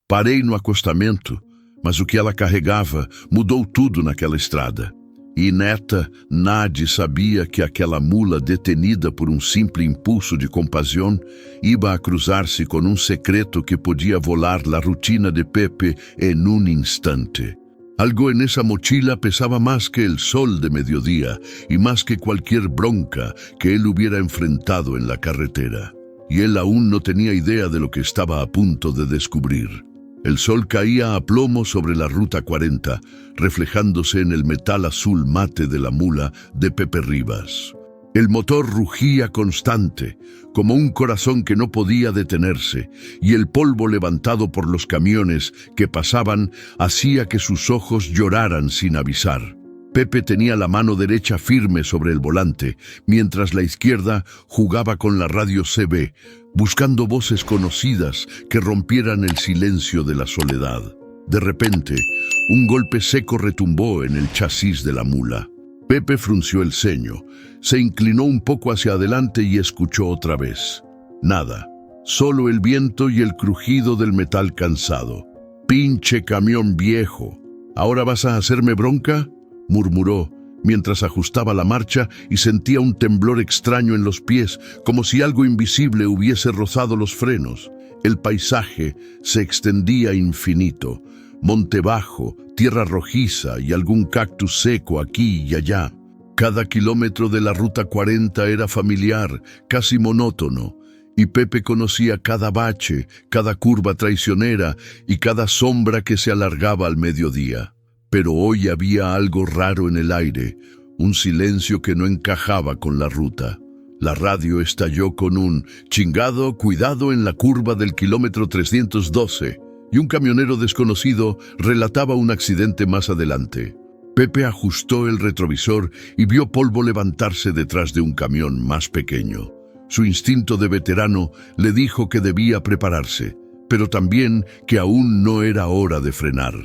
Parei no acostamento, mas o que ela carregava mudou tudo naquela estrada. E neta, nadie sabia que aquela mula detenida por um simples impulso de compaixão iba a cruzar-se com um secreto que podia volar la rutina de Pepe en un instante. Algo en esa mochila pesaba más que el sol de mediodía y más que cualquier bronca que él hubiera enfrentado en la carretera. Y él aún no tenía idea de lo que estaba a punto de descubrir. El sol caía a plomo sobre la Ruta 40, reflejándose en el metal azul mate de la mula de Pepe Rivas. El motor rugía constante, como un corazón que no podía detenerse, y el polvo levantado por los camiones que pasaban hacía que sus ojos lloraran sin avisar. Pepe tenía la mano derecha firme sobre el volante, mientras la izquierda jugaba con la radio CB, buscando voces conocidas que rompieran el silencio de la soledad. De repente, un golpe seco retumbó en el chasis de la mula. Pepe frunció el ceño, se inclinó un poco hacia adelante y escuchó otra vez. Nada, solo el viento y el crujido del metal cansado. «Pinche camión viejo, ¿ahora vas a hacerme bronca?», murmuró, mientras ajustaba la marcha y sentía un temblor extraño en los pies, como si algo invisible hubiese rozado los frenos. El paisaje se extendía infinito. Monte bajo, tierra rojiza y algún cactus seco aquí y allá. Cada kilómetro de la Ruta 40 era familiar, casi monótono, y Pepe conocía cada bache, cada curva traicionera y cada sombra que se alargaba al mediodía. Pero hoy había algo raro en el aire, un silencio que no encajaba con la ruta. La radio estalló con un «chingado, cuidado» en la curva del kilómetro 312, y un camionero desconocido relataba un accidente más adelante. Pepe ajustó el retrovisor y vio polvo levantarse detrás de un camión más pequeño. Su instinto de veterano le dijo que debía prepararse, pero también que aún no era hora de frenar.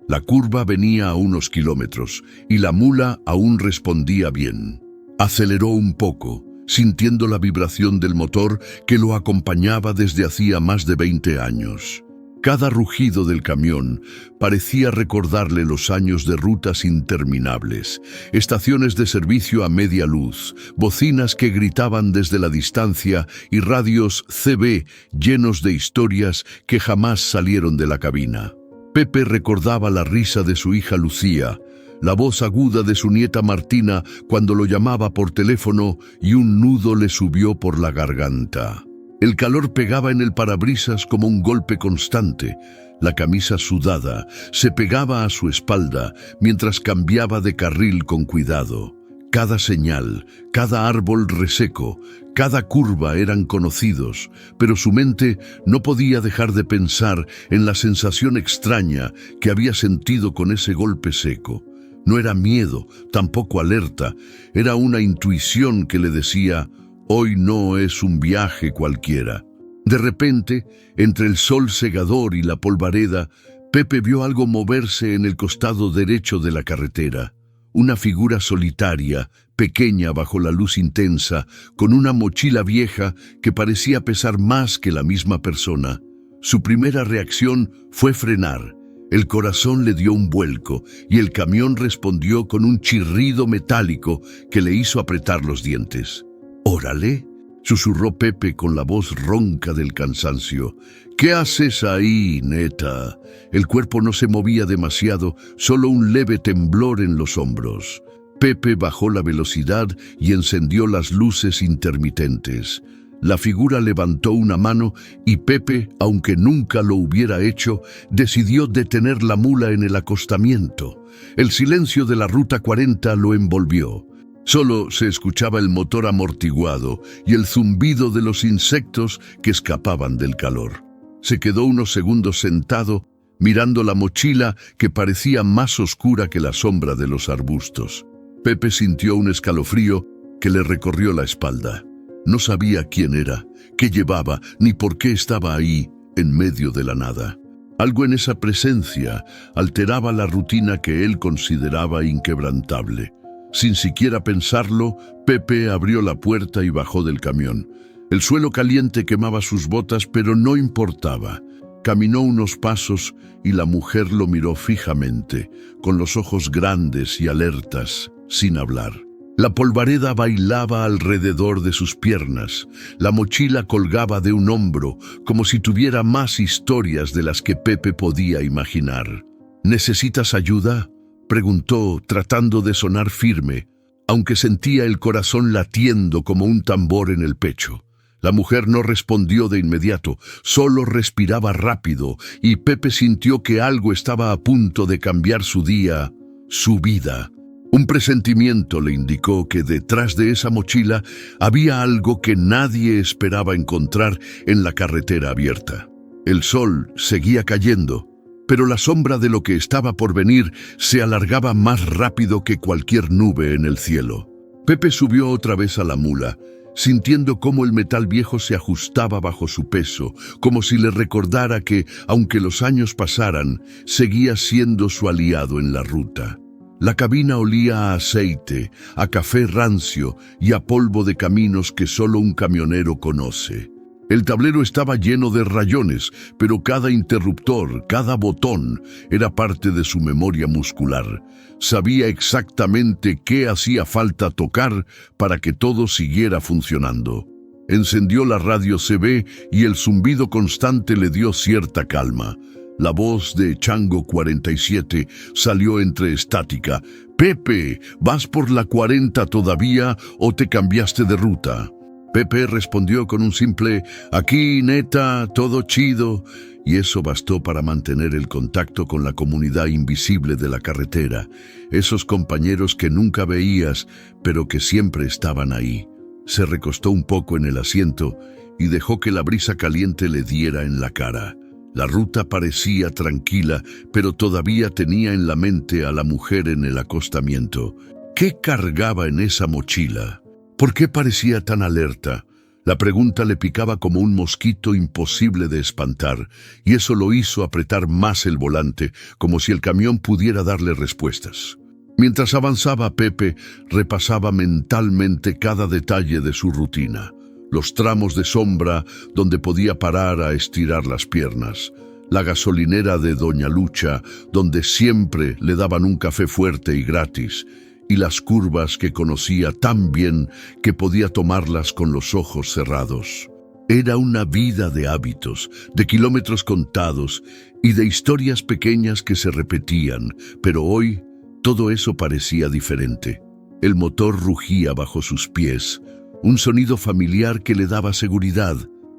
La curva venía a unos kilómetros y la mula aún respondía bien. Aceleró un poco, sintiendo la vibración del motor que lo acompañaba desde hacía más de 20 años. Cada rugido del camión parecía recordarle los años de rutas interminables, estaciones de servicio a media luz, bocinas que gritaban desde la distancia y radios CB llenos de historias que jamás salieron de la cabina. Pepe recordaba la risa de su hija Lucía, la voz aguda de su nieta Martina cuando lo llamaba por teléfono y un nudo le subió por la garganta. El calor pegaba en el parabrisas como un golpe constante. La camisa sudada se pegaba a su espalda mientras cambiaba de carril con cuidado. Cada señal, cada árbol reseco, cada curva eran conocidos, pero su mente no podía dejar de pensar en la sensación extraña que había sentido con ese golpe seco. No era miedo, tampoco alerta, era una intuición que le decía: hoy no es un viaje cualquiera. De repente, entre el sol cegador y la polvareda, Pepe vio algo moverse en el costado derecho de la carretera. Una figura solitaria, pequeña bajo la luz intensa, con una mochila vieja que parecía pesar más que la misma persona. Su primera reacción fue frenar. El corazón le dio un vuelco y el camión respondió con un chirrido metálico que le hizo apretar los dientes. «Órale», susurró Pepe con la voz ronca del cansancio. «¿Qué haces ahí, neta?». El cuerpo no se movía demasiado, solo un leve temblor en los hombros. Pepe bajó la velocidad y encendió las luces intermitentes. La figura levantó una mano y Pepe, aunque nunca lo hubiera hecho, decidió detener la mula en el acostamiento. El silencio de la Ruta 40 lo envolvió. Solo se escuchaba el motor amortiguado y el zumbido de los insectos que escapaban del calor. Se quedó unos segundos sentado, mirando la mochila que parecía más oscura que la sombra de los arbustos. Pepe sintió un escalofrío que le recorrió la espalda. No sabía quién era, qué llevaba, ni por qué estaba ahí, en medio de la nada. Algo en esa presencia alteraba la rutina que él consideraba inquebrantable. Sin siquiera pensarlo, Pepe abrió la puerta y bajó del camión. El suelo caliente quemaba sus botas, pero no importaba. Caminó unos pasos y la mujer lo miró fijamente, con los ojos grandes y alertas, sin hablar. La polvareda bailaba alrededor de sus piernas, la mochila colgaba de un hombro, como si tuviera más historias de las que Pepe podía imaginar. ¿Necesitas ayuda?, preguntó, tratando de sonar firme, aunque sentía el corazón latiendo como un tambor en el pecho. La mujer no respondió de inmediato, solo respiraba rápido, y Pepe sintió que algo estaba a punto de cambiar su día, su vida. Un presentimiento le indicó que detrás de esa mochila había algo que nadie esperaba encontrar en la carretera abierta. El sol seguía cayendo, pero la sombra de lo que estaba por venir se alargaba más rápido que cualquier nube en el cielo. Pepe subió otra vez a la mula, sintiendo cómo el metal viejo se ajustaba bajo su peso, como si le recordara que, aunque los años pasaran, seguía siendo su aliado en la ruta. La cabina olía a aceite, a café rancio y a polvo de caminos que solo un camionero conoce. El tablero estaba lleno de rayones, pero cada interruptor, cada botón, era parte de su memoria muscular. Sabía exactamente qué hacía falta tocar para que todo siguiera funcionando. Encendió la radio CB y el zumbido constante le dio cierta calma. La voz de Chango 47 salió entre estática. «Pepe, ¿vas por la 40 todavía o te cambiaste de ruta?» Pepe respondió con un simple «Aquí, neta, todo chido», y eso bastó para mantener el contacto con la comunidad invisible de la carretera, esos compañeros que nunca veías, pero que siempre estaban ahí. Se recostó un poco en el asiento y dejó que la brisa caliente le diera en la cara. La ruta parecía tranquila, pero todavía tenía en la mente a la mujer en el acostamiento. ¿Qué cargaba en esa mochila? ¿Por qué parecía tan alerta? La pregunta le picaba como un mosquito imposible de espantar, y eso lo hizo apretar más el volante, como si el camión pudiera darle respuestas. Mientras avanzaba, Pepe repasaba mentalmente cada detalle de su rutina. Los tramos de sombra donde podía parar a estirar las piernas, la gasolinera de Doña Lucha, donde siempre le daban un café fuerte y gratis, y las curvas que conocía tan bien que podía tomarlas con los ojos cerrados. Era una vida de hábitos, de kilómetros contados y de historias pequeñas que se repetían, pero hoy todo eso parecía diferente. El motor rugía bajo sus pies, un sonido familiar que le daba seguridad,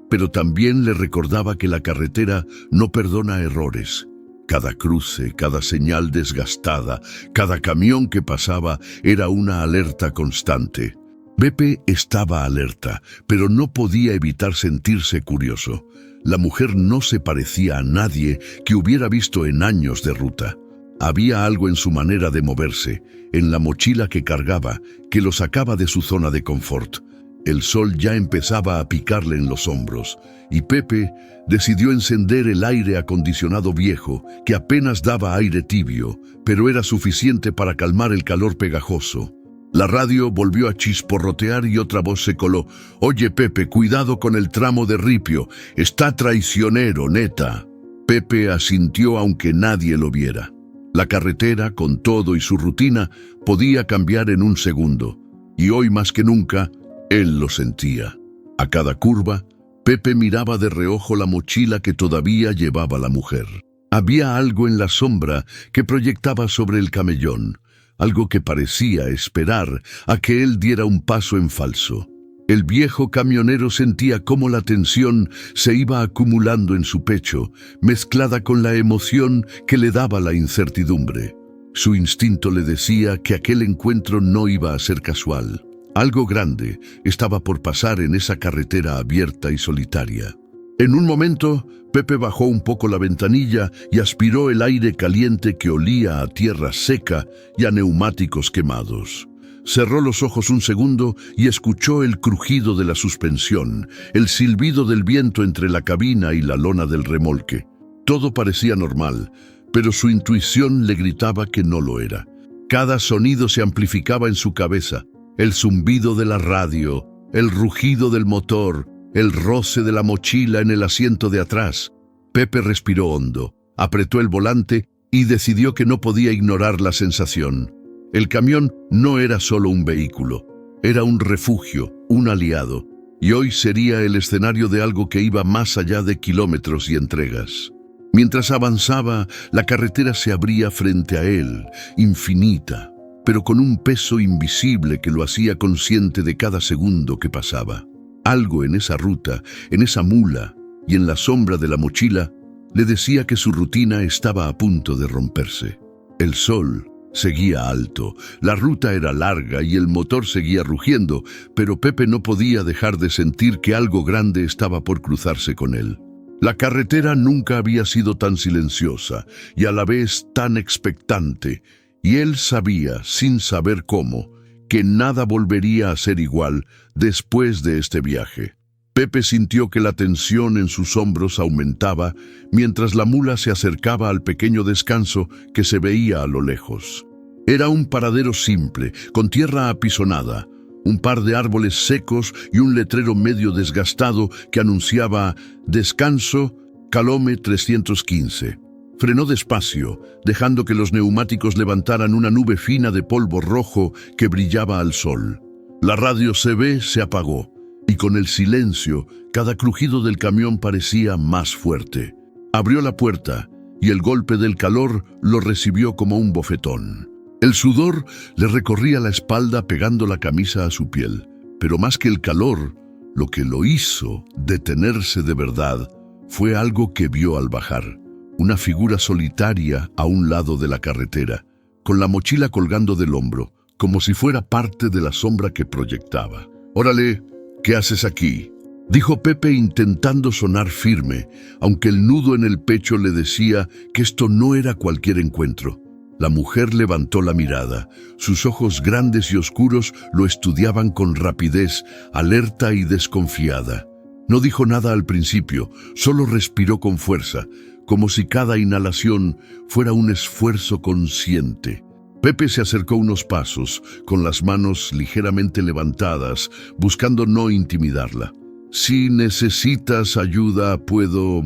pero también le recordaba que la carretera no perdona errores. Cada cruce, cada señal desgastada, cada camión que pasaba era una alerta constante. Pepe estaba alerta, pero no podía evitar sentirse curioso. La mujer no se parecía a nadie que hubiera visto en años de ruta. Había algo en su manera de moverse, en la mochila que cargaba, que lo sacaba de su zona de confort. El sol ya empezaba a picarle en los hombros, y Pepe decidió encender el aire acondicionado viejo, que apenas daba aire tibio, pero era suficiente para calmar el calor pegajoso. La radio volvió a chisporrotear y otra voz se coló. «Oye, Pepe, cuidado con el tramo de ripio, está traicionero, neta». Pepe asintió aunque nadie lo viera. La carretera, con todo y su rutina, podía cambiar en un segundo, y hoy más que nunca, él lo sentía. A cada curva, Pepe miraba de reojo la mochila que todavía llevaba la mujer. Había algo en la sombra que proyectaba sobre el camellón, algo que parecía esperar a que él diera un paso en falso. El viejo camionero sentía cómo la tensión se iba acumulando en su pecho, mezclada con la emoción que le daba la incertidumbre. Su instinto le decía que aquel encuentro no iba a ser casual. Algo grande estaba por pasar en esa carretera abierta y solitaria. En un momento, Pepe bajó un poco la ventanilla y aspiró el aire caliente que olía a tierra seca y a neumáticos quemados. Cerró los ojos un segundo y escuchó el crujido de la suspensión, el silbido del viento entre la cabina y la lona del remolque. Todo parecía normal, pero su intuición le gritaba que no lo era. Cada sonido se amplificaba en su cabeza. El zumbido de la radio, el rugido del motor, el roce de la mochila en el asiento de atrás. Pepe respiró hondo, apretó el volante y decidió que no podía ignorar la sensación. El camión no era solo un vehículo, era un refugio, un aliado, y hoy sería el escenario de algo que iba más allá de kilómetros y entregas. Mientras avanzaba, la carretera se abría frente a él, infinita, pero con un peso invisible que lo hacía consciente de cada segundo que pasaba. Algo en esa ruta, en esa mula y en la sombra de la mochila, le decía que su rutina estaba a punto de romperse. El sol seguía alto, la ruta era larga y el motor seguía rugiendo, pero Pepe no podía dejar de sentir que algo grande estaba por cruzarse con él. La carretera nunca había sido tan silenciosa y a la vez tan expectante, y él sabía, sin saber cómo, que nada volvería a ser igual después de este viaje. Pepe sintió que la tensión en sus hombros aumentaba mientras la mula se acercaba al pequeño descanso que se veía a lo lejos. Era un paradero simple, con tierra apisonada, un par de árboles secos y un letrero medio desgastado que anunciaba «Descanso, Calome 315». Frenó despacio, dejando que los neumáticos levantaran una nube fina de polvo rojo que brillaba al sol. La radio CB se apagó, y con el silencio, cada crujido del camión parecía más fuerte. Abrió la puerta, y el golpe del calor lo recibió como un bofetón. El sudor le recorría la espalda pegando la camisa a su piel, pero más que el calor, lo que lo hizo detenerse de verdad fue algo que vio al bajar. Una figura solitaria a un lado de la carretera, con la mochila colgando del hombro, como si fuera parte de la sombra que proyectaba. «Órale, ¿qué haces aquí?», dijo Pepe intentando sonar firme, aunque el nudo en el pecho le decía que esto no era cualquier encuentro. La mujer levantó la mirada. Sus ojos grandes y oscuros lo estudiaban con rapidez, alerta y desconfiada. No dijo nada al principio, solo respiró con fuerza, como si cada inhalación fuera un esfuerzo consciente. Pepe se acercó unos pasos, con las manos ligeramente levantadas, buscando no intimidarla. «Si necesitas ayuda, puedo...»,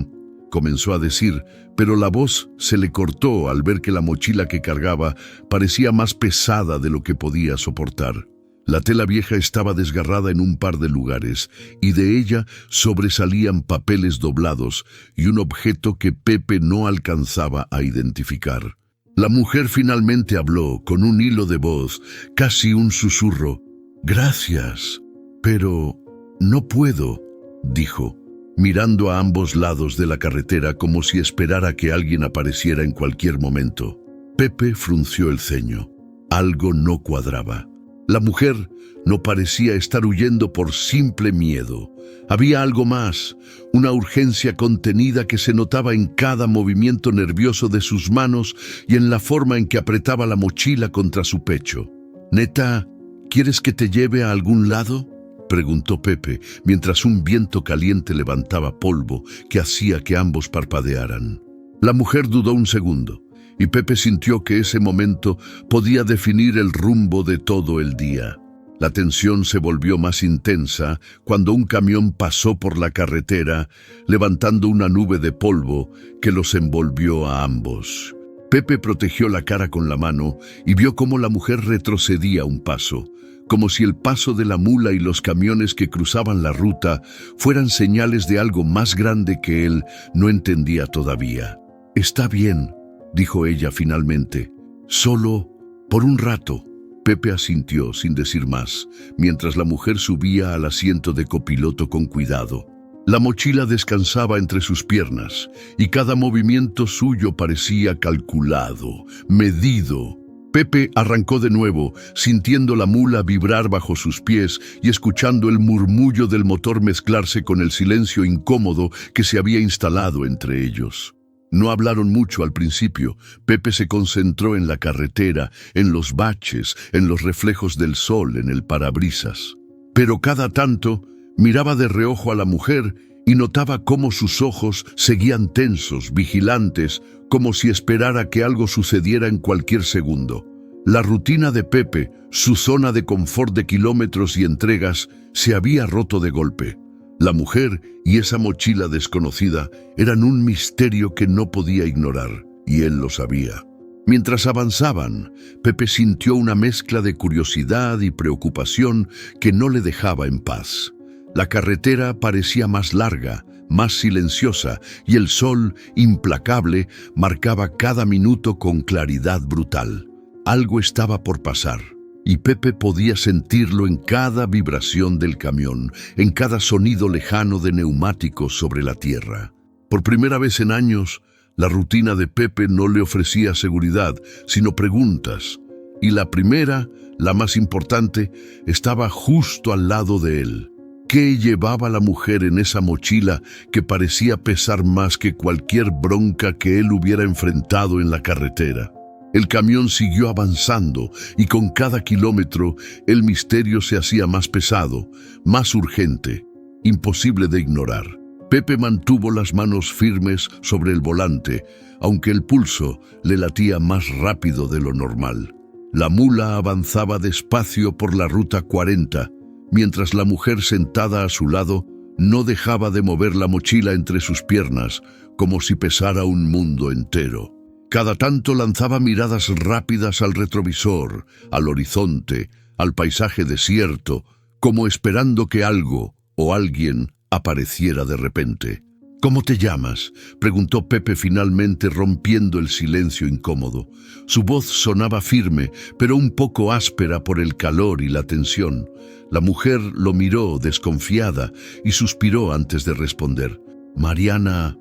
comenzó a decir, pero la voz se le cortó al ver que la mochila que cargaba parecía más pesada de lo que podía soportar. La tela vieja estaba desgarrada en un par de lugares, y de ella sobresalían papeles doblados y un objeto que Pepe no alcanzaba a identificar. La mujer finalmente habló con un hilo de voz, casi un susurro. «Gracias, pero no puedo», dijo, mirando a ambos lados de la carretera como si esperara que alguien apareciera en cualquier momento. Pepe frunció el ceño. Algo no cuadraba. La mujer no parecía estar huyendo por simple miedo. Había algo más, una urgencia contenida que se notaba en cada movimiento nervioso de sus manos y en la forma en que apretaba la mochila contra su pecho. «Neta, ¿quieres que te lleve a algún lado?», preguntó Pepe, mientras un viento caliente levantaba polvo que hacía que ambos parpadearan. La mujer dudó un segundo, y Pepe sintió que ese momento podía definir el rumbo de todo el día. La tensión se volvió más intensa cuando un camión pasó por la carretera, levantando una nube de polvo que los envolvió a ambos. Pepe protegió la cara con la mano y vio cómo la mujer retrocedía un paso, como si el paso de la mula y los camiones que cruzaban la ruta fueran señales de algo más grande que él no entendía todavía. «Está bien», dijo ella finalmente. «Solo por un rato». Pepe asintió sin decir más, mientras la mujer subía al asiento de copiloto con cuidado. La mochila descansaba entre sus piernas, y cada movimiento suyo parecía calculado, medido. Pepe arrancó de nuevo, sintiendo la mula vibrar bajo sus pies y escuchando el murmullo del motor mezclarse con el silencio incómodo que se había instalado entre ellos. No hablaron mucho al principio. Pepe se concentró en la carretera, en los baches, en los reflejos del sol, en el parabrisas. Pero cada tanto miraba de reojo a la mujer y notaba cómo sus ojos seguían tensos, vigilantes, como si esperara que algo sucediera en cualquier segundo. La rutina de Pepe, su zona de confort de kilómetros y entregas, se había roto de golpe. La mujer y esa mochila desconocida eran un misterio que no podía ignorar, y él lo sabía. Mientras avanzaban, Pepe sintió una mezcla de curiosidad y preocupación que no le dejaba en paz. La carretera parecía más larga, más silenciosa, y el sol, implacable, marcaba cada minuto con claridad brutal. Algo estaba por pasar, y Pepe podía sentirlo en cada vibración del camión, en cada sonido lejano de neumáticos sobre la tierra. Por primera vez en años, la rutina de Pepe no le ofrecía seguridad, sino preguntas, y la primera, la más importante, estaba justo al lado de él. ¿Qué llevaba la mujer en esa mochila que parecía pesar más que cualquier bronca que él hubiera enfrentado en la carretera? El camión siguió avanzando y con cada kilómetro el misterio se hacía más pesado, más urgente, imposible de ignorar. Pepe mantuvo las manos firmes sobre el volante, aunque el pulso le latía más rápido de lo normal. La mula avanzaba despacio por la ruta 40, mientras la mujer sentada a su lado no dejaba de mover la mochila entre sus piernas, como si pesara un mundo entero. Cada tanto lanzaba miradas rápidas al retrovisor, al horizonte, al paisaje desierto, como esperando que algo o alguien apareciera de repente. «¿Cómo te llamas?», preguntó Pepe finalmente, rompiendo el silencio incómodo. Su voz sonaba firme, pero un poco áspera por el calor y la tensión. La mujer lo miró desconfiada y suspiró antes de responder. Mariana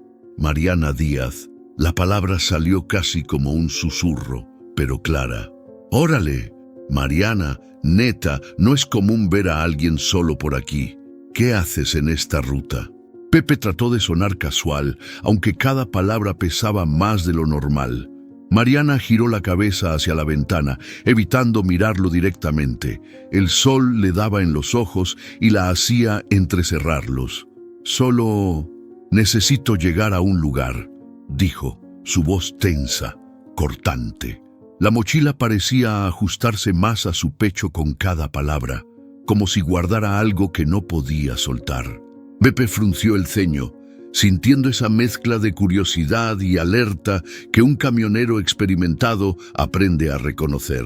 Díaz». La palabra salió casi como un susurro, pero clara. «Órale, Mariana, neta, no es común ver a alguien solo por aquí. ¿Qué haces en esta ruta?». Pepe trató de sonar casual, aunque cada palabra pesaba más de lo normal. Mariana giró la cabeza hacia la ventana, evitando mirarlo directamente. El sol le daba en los ojos y la hacía entrecerrarlos. «Solo necesito llegar a un lugar», dijo, su voz tensa, cortante. La mochila parecía ajustarse más a su pecho con cada palabra, como si guardara algo que no podía soltar. Pepe frunció el ceño, sintiendo esa mezcla de curiosidad y alerta que un camionero experimentado aprende a reconocer.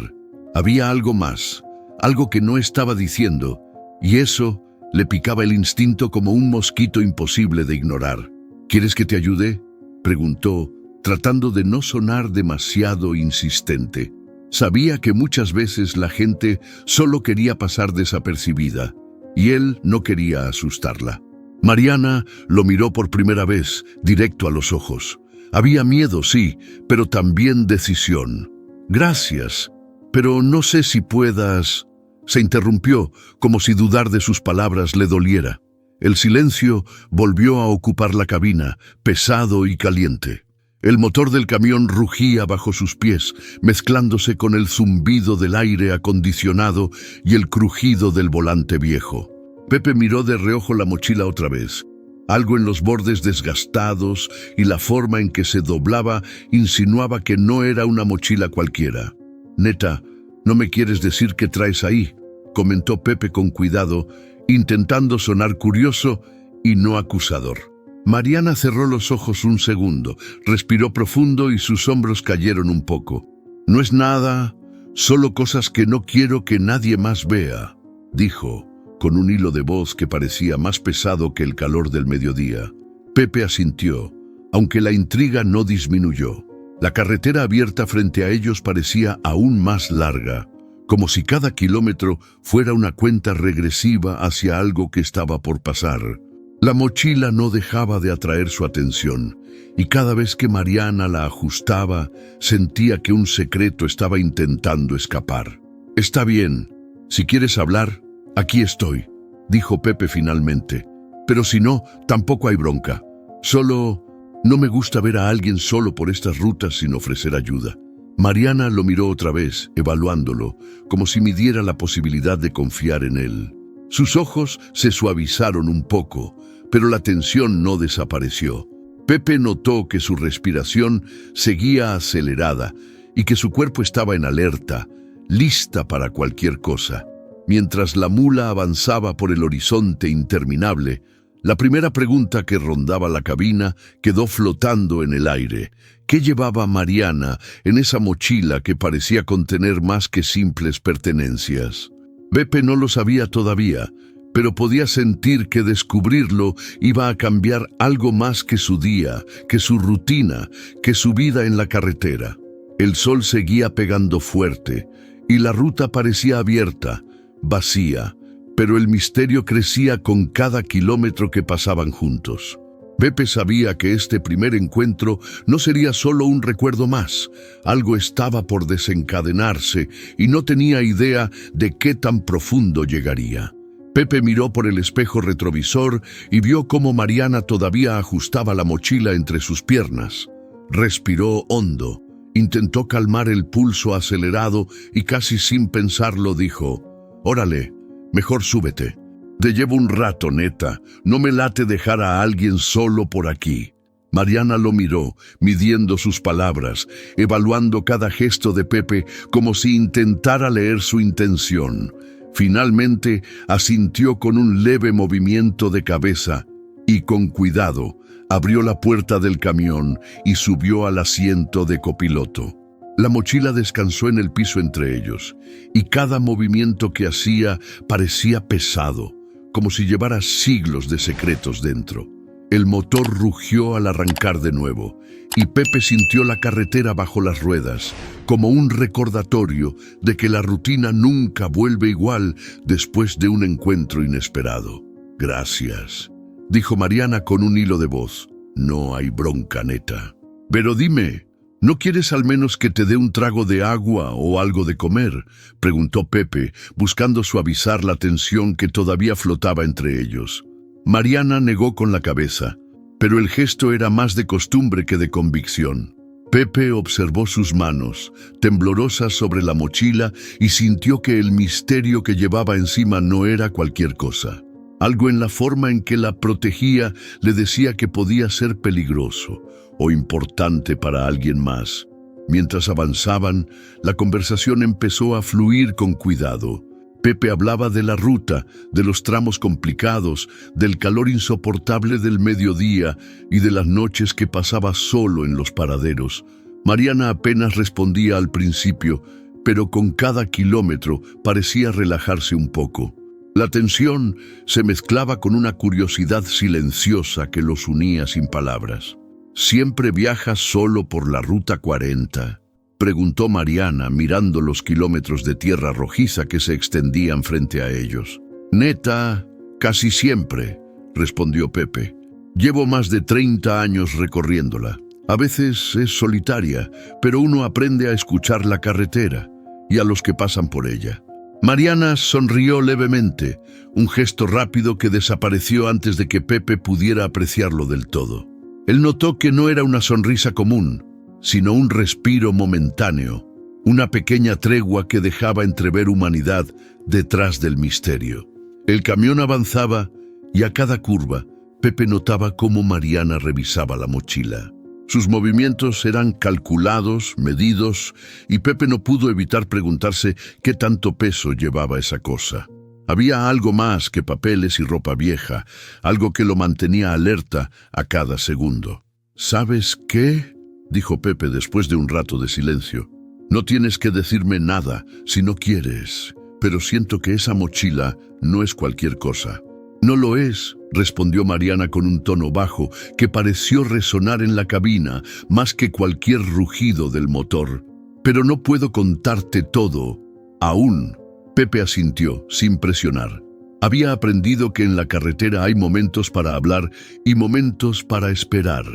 Había algo más, algo que no estaba diciendo, y eso le picaba el instinto como un mosquito imposible de ignorar. «¿Quieres que te ayude?», preguntó, tratando de no sonar demasiado insistente. Sabía que muchas veces la gente solo quería pasar desapercibida, y él no quería asustarla. Mariana lo miró por primera vez, directo a los ojos. Había miedo, sí, pero también decisión. «Gracias, pero no sé si puedas...» Se interrumpió, como si dudar de sus palabras le doliera. El silencio volvió a ocupar la cabina, pesado y caliente. El motor del camión rugía bajo sus pies, mezclándose con el zumbido del aire acondicionado y el crujido del volante viejo. Pepe miró de reojo la mochila otra vez. Algo en los bordes desgastados y la forma en que se doblaba insinuaba que no era una mochila cualquiera. «Neta, ¿no me quieres decir qué traes ahí?», comentó Pepe con cuidado, intentando sonar curioso y no acusador. Mariana cerró los ojos un segundo, respiró profundo y sus hombros cayeron un poco. «No es nada, solo cosas que no quiero que nadie más vea», dijo, con un hilo de voz que parecía más pesado que el calor del mediodía. Pepe asintió, aunque la intriga no disminuyó. La carretera abierta frente a ellos parecía aún más larga, como si cada kilómetro fuera una cuenta regresiva hacia algo que estaba por pasar. La mochila no dejaba de atraer su atención, y cada vez que Mariana la ajustaba, sentía que un secreto estaba intentando escapar. «Está bien, si quieres hablar, aquí estoy», dijo Pepe finalmente. «Pero si no, tampoco hay bronca. Solo no me gusta ver a alguien solo por estas rutas sin ofrecer ayuda». Mariana lo miró otra vez, evaluándolo, como si midiera la posibilidad de confiar en él. Sus ojos se suavizaron un poco, pero la tensión no desapareció. Pepe notó que su respiración seguía acelerada y que su cuerpo estaba en alerta, lista para cualquier cosa. Mientras la mula avanzaba por el horizonte interminable, La primera pregunta que rondaba la cabina quedó flotando en el aire. ¿Qué llevaba Mariana en esa mochila que parecía contener más que simples pertenencias? Pepe no lo sabía todavía, pero podía sentir que descubrirlo iba a cambiar algo más que su día, que su rutina, que su vida en la carretera. El sol seguía pegando fuerte y la ruta parecía abierta, vacía, pero el misterio crecía con cada kilómetro que pasaban juntos. Pepe sabía que este primer encuentro no sería solo un recuerdo más. Algo estaba por desencadenarse y no tenía idea de qué tan profundo llegaría. Pepe miró por el espejo retrovisor y vio cómo Mariana todavía ajustaba la mochila entre sus piernas. Respiró hondo, intentó calmar el pulso acelerado y casi sin pensarlo dijo: «Órale, mejor súbete. Te llevo un rato, neta. No me late dejar a alguien solo por aquí». Mariana lo miró, midiendo sus palabras, evaluando cada gesto de Pepe como si intentara leer su intención. Finalmente asintió con un leve movimiento de cabeza y con cuidado abrió la puerta del camión y subió al asiento de copiloto. La mochila descansó en el piso entre ellos, y cada movimiento que hacía parecía pesado, como si llevara siglos de secretos dentro. El motor rugió al arrancar de nuevo, y Pepe sintió la carretera bajo las ruedas, como un recordatorio de que la rutina nunca vuelve igual después de un encuentro inesperado. «Gracias», dijo Mariana con un hilo de voz. «No hay bronca, neta. Pero dime, ¿no quieres al menos que te dé un trago de agua o algo de comer?», preguntó Pepe, buscando suavizar la tensión que todavía flotaba entre ellos. Mariana negó con la cabeza, pero el gesto era más de costumbre que de convicción. Pepe observó sus manos, temblorosas sobre la mochila, y sintió que el misterio que llevaba encima no era cualquier cosa. Algo en la forma en que la protegía le decía que podía ser peligroso o importante para alguien más. Mientras avanzaban, la conversación empezó a fluir con cuidado. Pepe hablaba de la ruta, de los tramos complicados, del calor insoportable del mediodía y de las noches que pasaba solo en los paraderos. Mariana apenas respondía al principio, pero con cada kilómetro parecía relajarse un poco. La tensión se mezclaba con una curiosidad silenciosa que los unía sin palabras. «¿Siempre viajas solo por la Ruta 40?» preguntó Mariana, mirando los kilómetros de tierra rojiza que se extendían frente a ellos. «Neta, casi siempre», respondió Pepe. «Llevo más de 30 años recorriéndola. A veces es solitaria, pero uno aprende a escuchar la carretera y a los que pasan por ella». Mariana sonrió levemente, un gesto rápido que desapareció antes de que Pepe pudiera apreciarlo del todo. Él notó que no era una sonrisa común, sino un respiro momentáneo, una pequeña tregua que dejaba entrever humanidad detrás del misterio. El camión avanzaba y a cada curva, Pepe notaba cómo Mariana revisaba la mochila. Sus movimientos eran calculados, medidos, y Pepe no pudo evitar preguntarse qué tanto peso llevaba esa cosa. Había algo más que papeles y ropa vieja, algo que lo mantenía alerta a cada segundo. «¿Sabes qué?», dijo Pepe después de un rato de silencio. «No tienes que decirme nada si no quieres, pero siento que esa mochila no es cualquier cosa». «No lo es», respondió Mariana con un tono bajo que pareció resonar en la cabina más que cualquier rugido del motor. «Pero no puedo contarte todo, aún». Pepe asintió, sin presionar. Había aprendido que en la carretera hay momentos para hablar y momentos para esperar.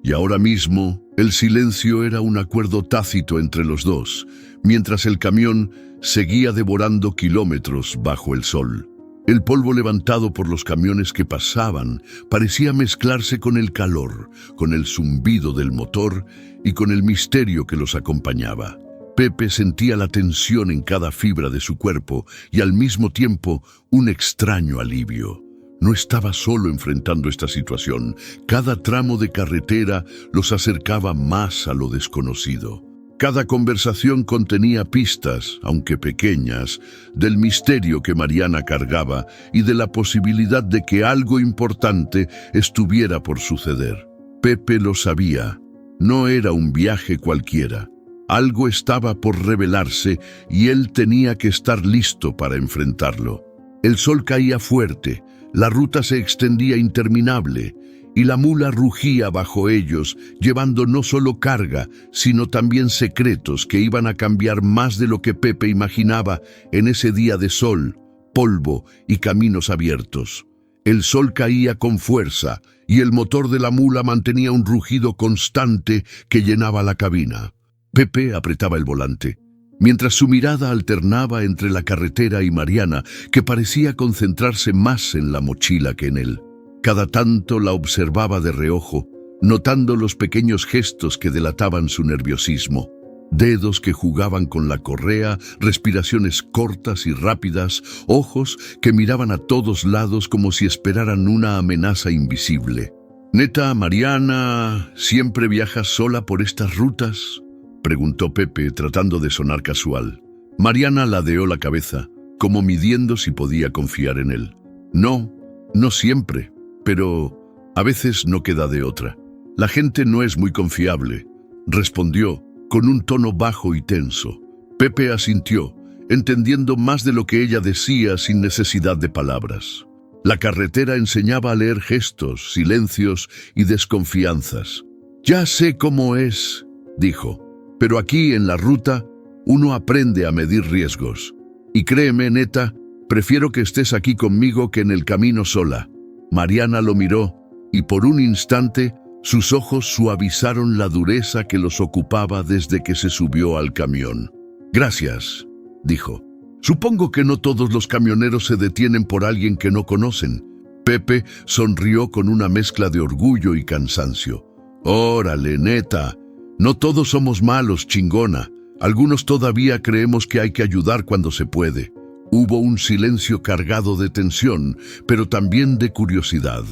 Y ahora mismo, el silencio era un acuerdo tácito entre los dos, mientras el camión seguía devorando kilómetros bajo el sol. El polvo levantado por los camiones que pasaban parecía mezclarse con el calor, con el zumbido del motor y con el misterio que los acompañaba. Pepe sentía la tensión en cada fibra de su cuerpo y al mismo tiempo un extraño alivio. No estaba solo enfrentando esta situación. Cada tramo de carretera los acercaba más a lo desconocido. Cada conversación contenía pistas, aunque pequeñas, del misterio que Mariana cargaba y de la posibilidad de que algo importante estuviera por suceder. Pepe lo sabía. No era un viaje cualquiera. Algo estaba por revelarse y él tenía que estar listo para enfrentarlo. El sol caía fuerte, la ruta se extendía interminable y la mula rugía bajo ellos, llevando no solo carga, sino también secretos que iban a cambiar más de lo que Pepe imaginaba en ese día de sol, polvo y caminos abiertos. El sol caía con fuerza y el motor de la mula mantenía un rugido constante que llenaba la cabina. Pepe apretaba el volante, mientras su mirada alternaba entre la carretera y Mariana, que parecía concentrarse más en la mochila que en él. Cada tanto la observaba de reojo, notando los pequeños gestos que delataban su nerviosismo. Dedos que jugaban con la correa, respiraciones cortas y rápidas, ojos que miraban a todos lados como si esperaran una amenaza invisible. «Neta, Mariana, ¿siempre viajas sola por estas rutas?», preguntó Pepe, tratando de sonar casual. Mariana ladeó la cabeza, como midiendo si podía confiar en él. «No, no siempre, pero a veces no queda de otra. La gente no es muy confiable», respondió, con un tono bajo y tenso. Pepe asintió, entendiendo más de lo que ella decía sin necesidad de palabras. La carretera enseñaba a leer gestos, silencios y desconfianzas. «Ya sé cómo es», dijo, «pero aquí en la ruta uno aprende a medir riesgos. Y créeme, neta, prefiero que estés aquí conmigo que en el camino sola». Mariana lo miró y por un instante sus ojos suavizaron la dureza que los ocupaba desde que se subió al camión. «Gracias», dijo. «Supongo que no todos los camioneros se detienen por alguien que no conocen». Pepe sonrió con una mezcla de orgullo y cansancio. «Órale, neta, no todos somos malos, chingona. Algunos todavía creemos que hay que ayudar cuando se puede». Hubo un silencio cargado de tensión, pero también de curiosidad.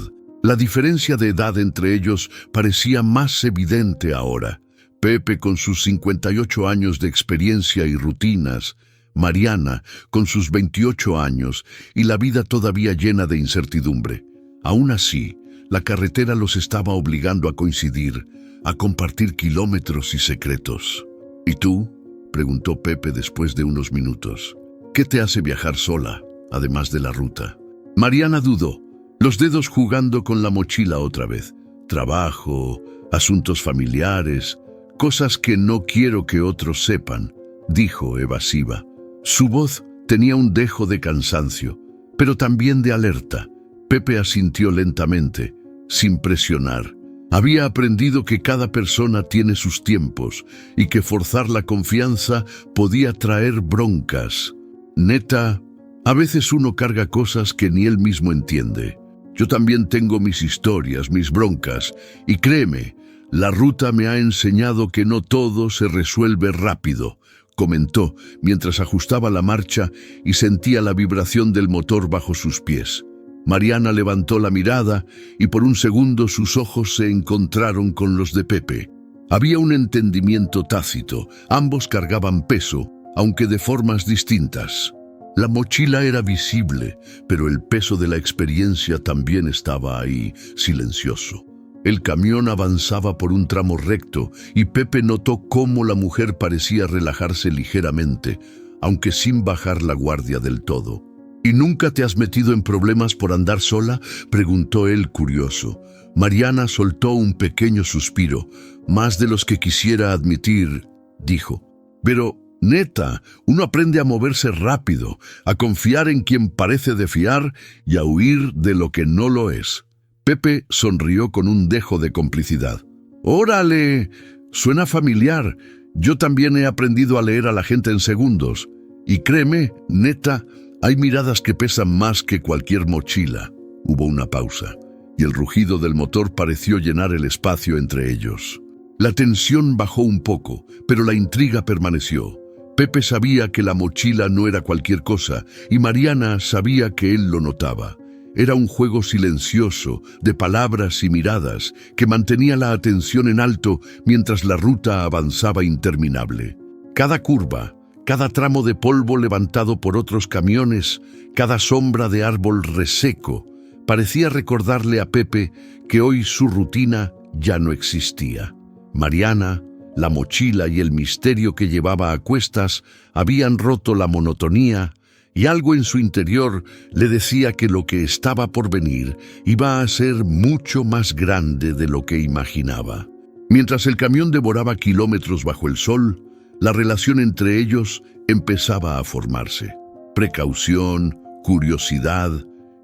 La diferencia de edad entre ellos parecía más evidente ahora. Pepe con sus 58 años de experiencia y rutinas, Mariana con sus 28 años y la vida todavía llena de incertidumbre. Aún así, la carretera los estaba obligando a coincidir, a compartir kilómetros y secretos. «¿Y tú?», preguntó Pepe después de unos minutos. «¿Qué te hace viajar sola, además de la ruta?». Mariana dudó, los dedos jugando con la mochila otra vez. «Trabajo, asuntos familiares, cosas que no quiero que otros sepan», dijo evasiva. Su voz tenía un dejo de cansancio, pero también de alerta. Pepe asintió lentamente, sin presionar. Había aprendido que cada persona tiene sus tiempos y que forzar la confianza podía traer broncas. «Neta, a veces uno carga cosas que ni él mismo entiende. Yo también tengo mis historias, mis broncas, y créeme, la ruta me ha enseñado que no todo se resuelve rápido», comentó mientras ajustaba la marcha y sentía la vibración del motor bajo sus pies. Mariana levantó la mirada y por un segundo sus ojos se encontraron con los de Pepe. Había un entendimiento tácito, ambos cargaban peso, aunque de formas distintas. La mochila era visible, pero el peso de la experiencia también estaba ahí, silencioso. El camión avanzaba por un tramo recto y Pepe notó cómo la mujer parecía relajarse ligeramente, aunque sin bajar la guardia del todo. «¿Y nunca te has metido en problemas por andar sola?», preguntó él curioso. Mariana soltó un pequeño suspiro, más de los que quisiera admitir, dijo. «Pero, neta, uno aprende a moverse rápido, a confiar en quien parece de fiar y a huir de lo que no lo es». Pepe sonrió con un dejo de complicidad. «Órale, suena familiar. Yo también he aprendido a leer a la gente en segundos. Y créeme, neta, hay miradas que pesan más que cualquier mochila». Hubo una pausa, y el rugido del motor pareció llenar el espacio entre ellos. La tensión bajó un poco, pero la intriga permaneció. Pepe sabía que la mochila no era cualquier cosa, y Mariana sabía que él lo notaba. Era un juego silencioso, de palabras y miradas, que mantenía la atención en alto mientras la ruta avanzaba interminable. Cada curva, cada tramo de polvo levantado por otros camiones, cada sombra de árbol reseco, parecía recordarle a Pepe que hoy su rutina ya no existía. Mariana, la mochila y el misterio que llevaba a cuestas habían roto la monotonía, y algo en su interior le decía que lo que estaba por venir iba a ser mucho más grande de lo que imaginaba. Mientras el camión devoraba kilómetros bajo el sol, la relación entre ellos empezaba a formarse. Precaución, curiosidad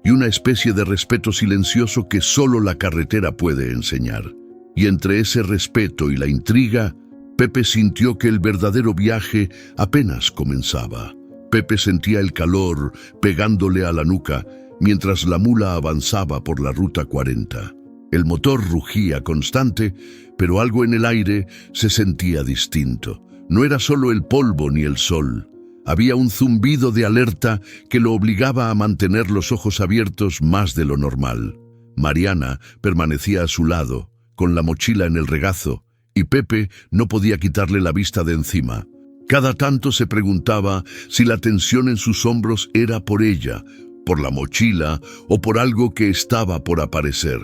y una especie de respeto silencioso que solo la carretera puede enseñar. Y entre ese respeto y la intriga, Pepe sintió que el verdadero viaje apenas comenzaba. Pepe sentía el calor pegándole a la nuca mientras la mula avanzaba por la ruta 40. El motor rugía constante, pero algo en el aire se sentía distinto. No era solo el polvo ni el sol. Había un zumbido de alerta que lo obligaba a mantener los ojos abiertos más de lo normal. Mariana permanecía a su lado, con la mochila en el regazo, y Pepe no podía quitarle la vista de encima. Cada tanto se preguntaba si la tensión en sus hombros era por ella, por la mochila o por algo que estaba por aparecer.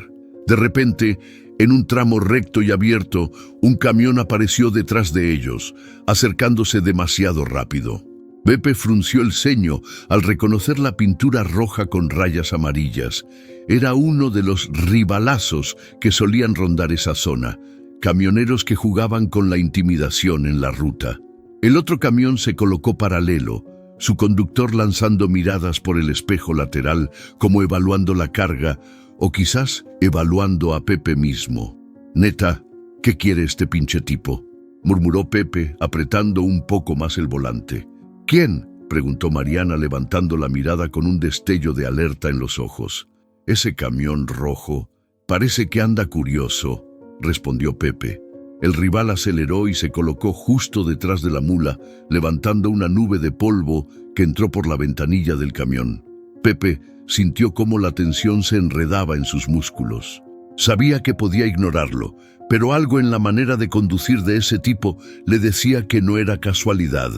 De repente, en un tramo recto y abierto, un camión apareció detrás de ellos, acercándose demasiado rápido. Pepe frunció el ceño al reconocer la pintura roja con rayas amarillas. Era uno de los ribalazos que solían rondar esa zona, camioneros que jugaban con la intimidación en la ruta. El otro camión se colocó paralelo, su conductor lanzando miradas por el espejo lateral como evaluando la carga o quizás evaluando a Pepe mismo. «Neta, ¿qué quiere este pinche tipo?», murmuró Pepe apretando un poco más el volante. «¿Quién?», preguntó Mariana levantando la mirada con un destello de alerta en los ojos. «Ese camión rojo parece que anda curioso», respondió Pepe. El rival aceleró y se colocó justo detrás de la mula, levantando una nube de polvo que entró por la ventanilla del camión. Pepe sintió cómo la tensión se enredaba en sus músculos. Sabía que podía ignorarlo, pero algo en la manera de conducir de ese tipo le decía que no era casualidad.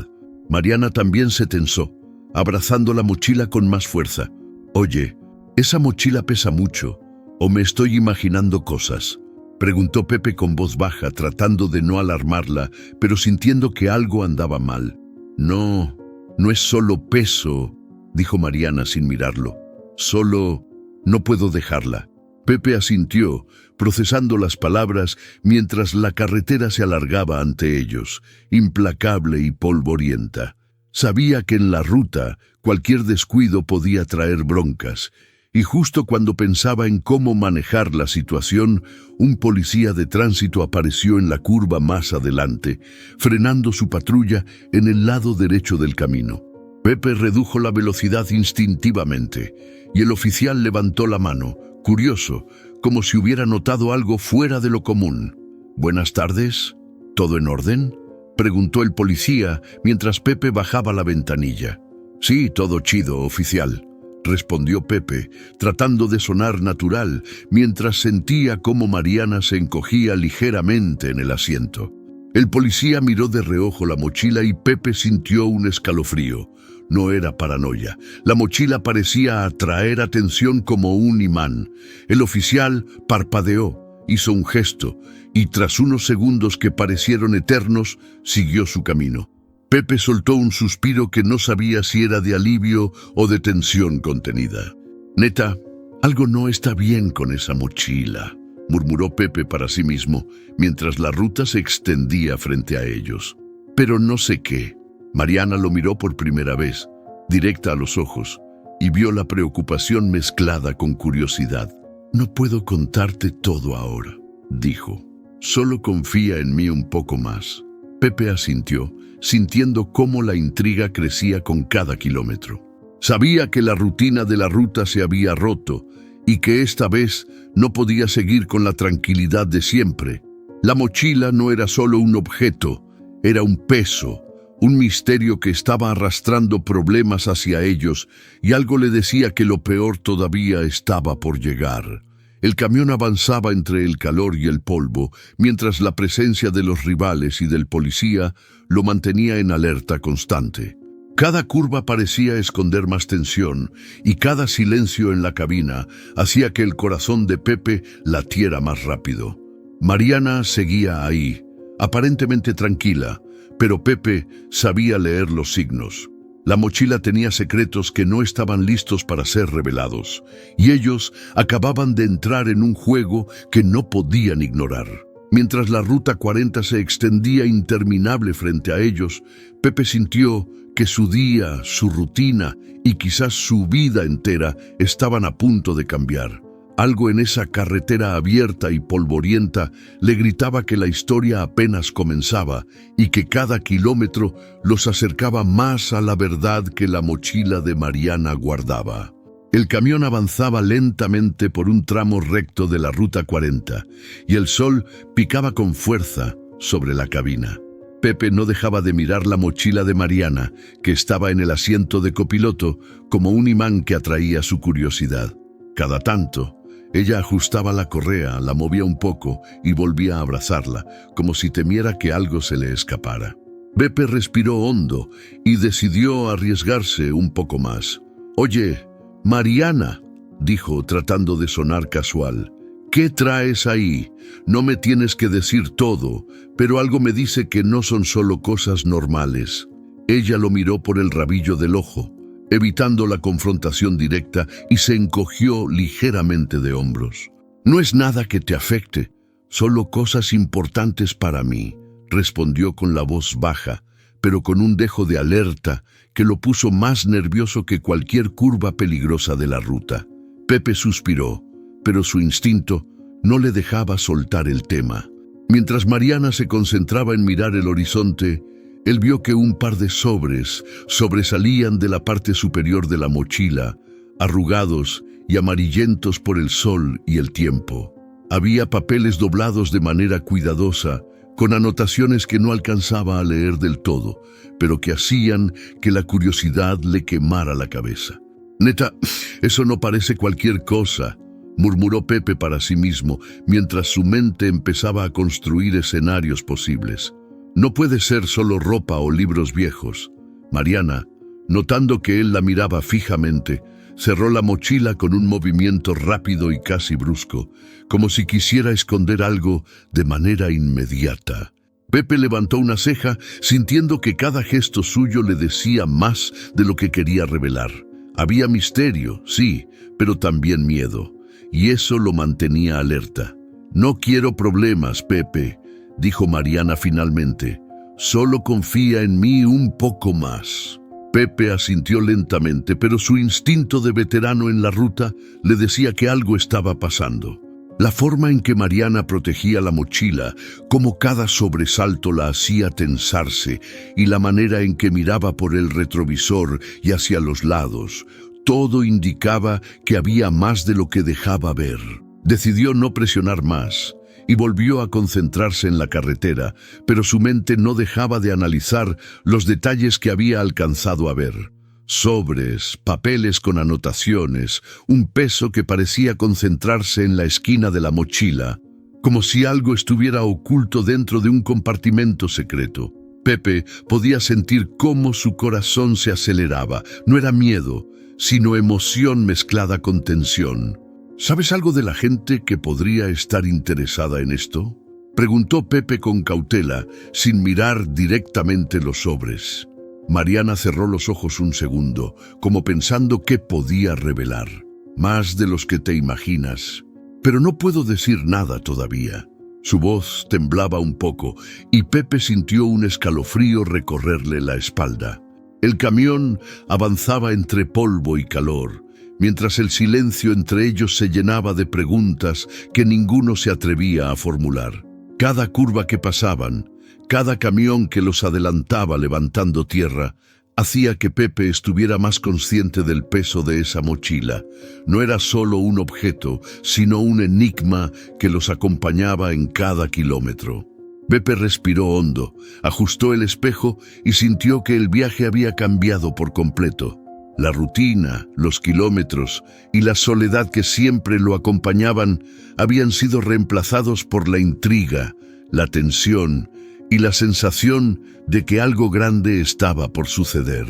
Mariana también se tensó, abrazando la mochila con más fuerza. «Oye, esa mochila pesa mucho, ¿o me estoy imaginando cosas?», preguntó Pepe con voz baja, tratando de no alarmarla, pero sintiendo que algo andaba mal. «No, no es solo peso», dijo Mariana sin mirarlo. «Solo no puedo dejarla». Pepe asintió, procesando las palabras mientras la carretera se alargaba ante ellos, implacable y polvorienta. Sabía que en la ruta cualquier descuido podía traer broncas, y justo cuando pensaba en cómo manejar la situación, un policía de tránsito apareció en la curva más adelante, frenando su patrulla en el lado derecho del camino. Pepe redujo la velocidad instintivamente, y el oficial levantó la mano, curioso, como si hubiera notado algo fuera de lo común. «Buenas tardes, ¿todo en orden?», preguntó el policía mientras Pepe bajaba la ventanilla. «Sí, todo chido, oficial», respondió Pepe, tratando de sonar natural, mientras sentía cómo Mariana se encogía ligeramente en el asiento. El policía miró de reojo la mochila y Pepe sintió un escalofrío. No era paranoia. La mochila parecía atraer atención como un imán. El oficial parpadeó, hizo un gesto, y tras unos segundos que parecieron eternos, siguió su camino. Pepe soltó un suspiro que no sabía si era de alivio o de tensión contenida. «Neta, algo no está bien con esa mochila», murmuró Pepe para sí mismo, mientras la ruta se extendía frente a ellos. «Pero no sé qué». Mariana lo miró por primera vez, directa a los ojos, y vio la preocupación mezclada con curiosidad. «No puedo contarte todo ahora», dijo. «Solo confía en mí un poco más». Pepe asintió, sintiendo cómo la intriga crecía con cada kilómetro. Sabía que la rutina de la ruta se había roto y que esta vez no podía seguir con la tranquilidad de siempre. La mochila no era solo un objeto, era un peso, un misterio que estaba arrastrando problemas hacia ellos, y algo le decía que lo peor todavía estaba por llegar. El camión avanzaba entre el calor y el polvo, mientras la presencia de los rivales y del policía lo mantenía en alerta constante. Cada curva parecía esconder más tensión, y cada silencio en la cabina hacía que el corazón de Pepe latiera más rápido. Mariana seguía ahí, aparentemente tranquila, pero Pepe sabía leer los signos. La mochila tenía secretos que no estaban listos para ser revelados, y ellos acababan de entrar en un juego que no podían ignorar. Mientras la Ruta 40 se extendía interminable frente a ellos, Pepe sintió que su día, su rutina y quizás su vida entera estaban a punto de cambiar. Algo en esa carretera abierta y polvorienta le gritaba que la historia apenas comenzaba y que cada kilómetro los acercaba más a la verdad que la mochila de Mariana guardaba. El camión avanzaba lentamente por un tramo recto de la Ruta 40 y el sol picaba con fuerza sobre la cabina. Pepe no dejaba de mirar la mochila de Mariana, que estaba en el asiento de copiloto, como un imán que atraía su curiosidad. Cada tanto, ella ajustaba la correa, la movía un poco y volvía a abrazarla, como si temiera que algo se le escapara. Pepe respiró hondo y decidió arriesgarse un poco más. «Oye, Mariana», dijo tratando de sonar casual, «¿qué traes ahí? No me tienes que decir todo, pero algo me dice que no son solo cosas normales». Ella lo miró por el rabillo del ojo, evitando la confrontación directa, y se encogió ligeramente de hombros. «No es nada que te afecte, solo cosas importantes para mí», respondió con la voz baja, pero con un dejo de alerta que lo puso más nervioso que cualquier curva peligrosa de la ruta. Pepe suspiró, pero su instinto no le dejaba soltar el tema. Mientras Mariana se concentraba en mirar el horizonte, él vio que un par de sobres sobresalían de la parte superior de la mochila, arrugados y amarillentos por el sol y el tiempo. Había papeles doblados de manera cuidadosa, con anotaciones que no alcanzaba a leer del todo, pero que hacían que la curiosidad le quemara la cabeza. «Neta, eso no parece cualquier cosa», murmuró Pepe para sí mismo, mientras su mente empezaba a construir escenarios posibles. «No puede ser solo ropa o libros viejos». Mariana, notando que él la miraba fijamente, cerró la mochila con un movimiento rápido y casi brusco, como si quisiera esconder algo de manera inmediata. Pepe levantó una ceja, sintiendo que cada gesto suyo le decía más de lo que quería revelar. Había misterio, sí, pero también miedo, y eso lo mantenía alerta. «No quiero problemas, Pepe», dijo Mariana finalmente. «Solo confía en mí un poco más». Pepe asintió lentamente, pero su instinto de veterano en la ruta le decía que algo estaba pasando. La forma en que Mariana protegía la mochila, como cada sobresalto la hacía tensarse, y la manera en que miraba por el retrovisor y hacia los lados, todo indicaba que había más de lo que dejaba ver. Decidió no presionar más y volvió a concentrarse en la carretera, pero su mente no dejaba de analizar los detalles que había alcanzado a ver. Sobres, papeles con anotaciones, un peso que parecía concentrarse en la esquina de la mochila, como si algo estuviera oculto dentro de un compartimento secreto. Pepe podía sentir cómo su corazón se aceleraba. No era miedo, sino emoción mezclada con tensión. «¿Sabes algo de la gente que podría estar interesada en esto?», preguntó Pepe con cautela, sin mirar directamente los sobres. Mariana cerró los ojos un segundo, como pensando qué podía revelar. «Más de los que te imaginas. Pero no puedo decir nada todavía». Su voz temblaba un poco, y Pepe sintió un escalofrío recorrerle la espalda. El camión avanzaba entre polvo y calor, mientras el silencio entre ellos se llenaba de preguntas que ninguno se atrevía a formular. Cada curva que pasaban, cada camión que los adelantaba levantando tierra, hacía que Pepe estuviera más consciente del peso de esa mochila. No era solo un objeto, sino un enigma que los acompañaba en cada kilómetro. Pepe respiró hondo, ajustó el espejo y sintió que el viaje había cambiado por completo. La rutina, los kilómetros y la soledad que siempre lo acompañaban habían sido reemplazados por la intriga, la tensión y la sensación de que algo grande estaba por suceder.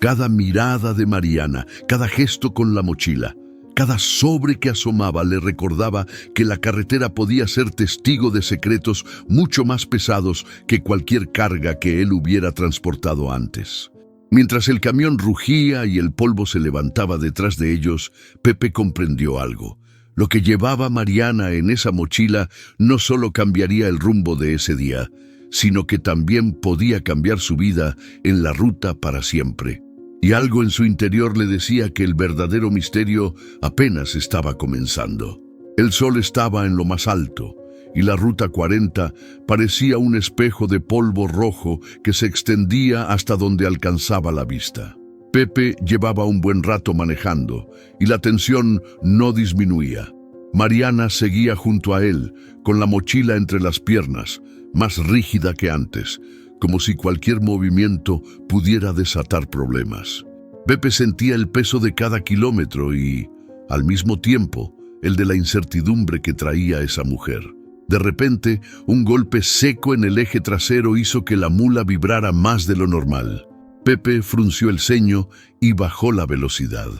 Cada mirada de Mariana, cada gesto con la mochila, cada sobre que asomaba le recordaba que la carretera podía ser testigo de secretos mucho más pesados que cualquier carga que él hubiera transportado antes. Mientras el camión rugía y el polvo se levantaba detrás de ellos, Pepe comprendió algo. Lo que llevaba Mariana en esa mochila no solo cambiaría el rumbo de ese día, sino que también podía cambiar su vida en la ruta para siempre. Y algo en su interior le decía que el verdadero misterio apenas estaba comenzando. El sol estaba en lo más alto, y la Ruta 40 parecía un espejo de polvo rojo que se extendía hasta donde alcanzaba la vista. Pepe llevaba un buen rato manejando, y la tensión no disminuía. Mariana seguía junto a él, con la mochila entre las piernas, más rígida que antes, como si cualquier movimiento pudiera desatar problemas. Pepe sentía el peso de cada kilómetro y, al mismo tiempo, el de la incertidumbre que traía esa mujer. De repente, un golpe seco en el eje trasero hizo que la mula vibrara más de lo normal. Pepe frunció el ceño y bajó la velocidad.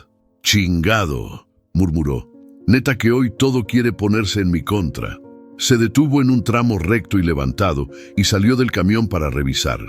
«Chingado», murmuró. «Neta que hoy todo quiere ponerse en mi contra». Se detuvo en un tramo recto y levantado y salió del camión para revisar.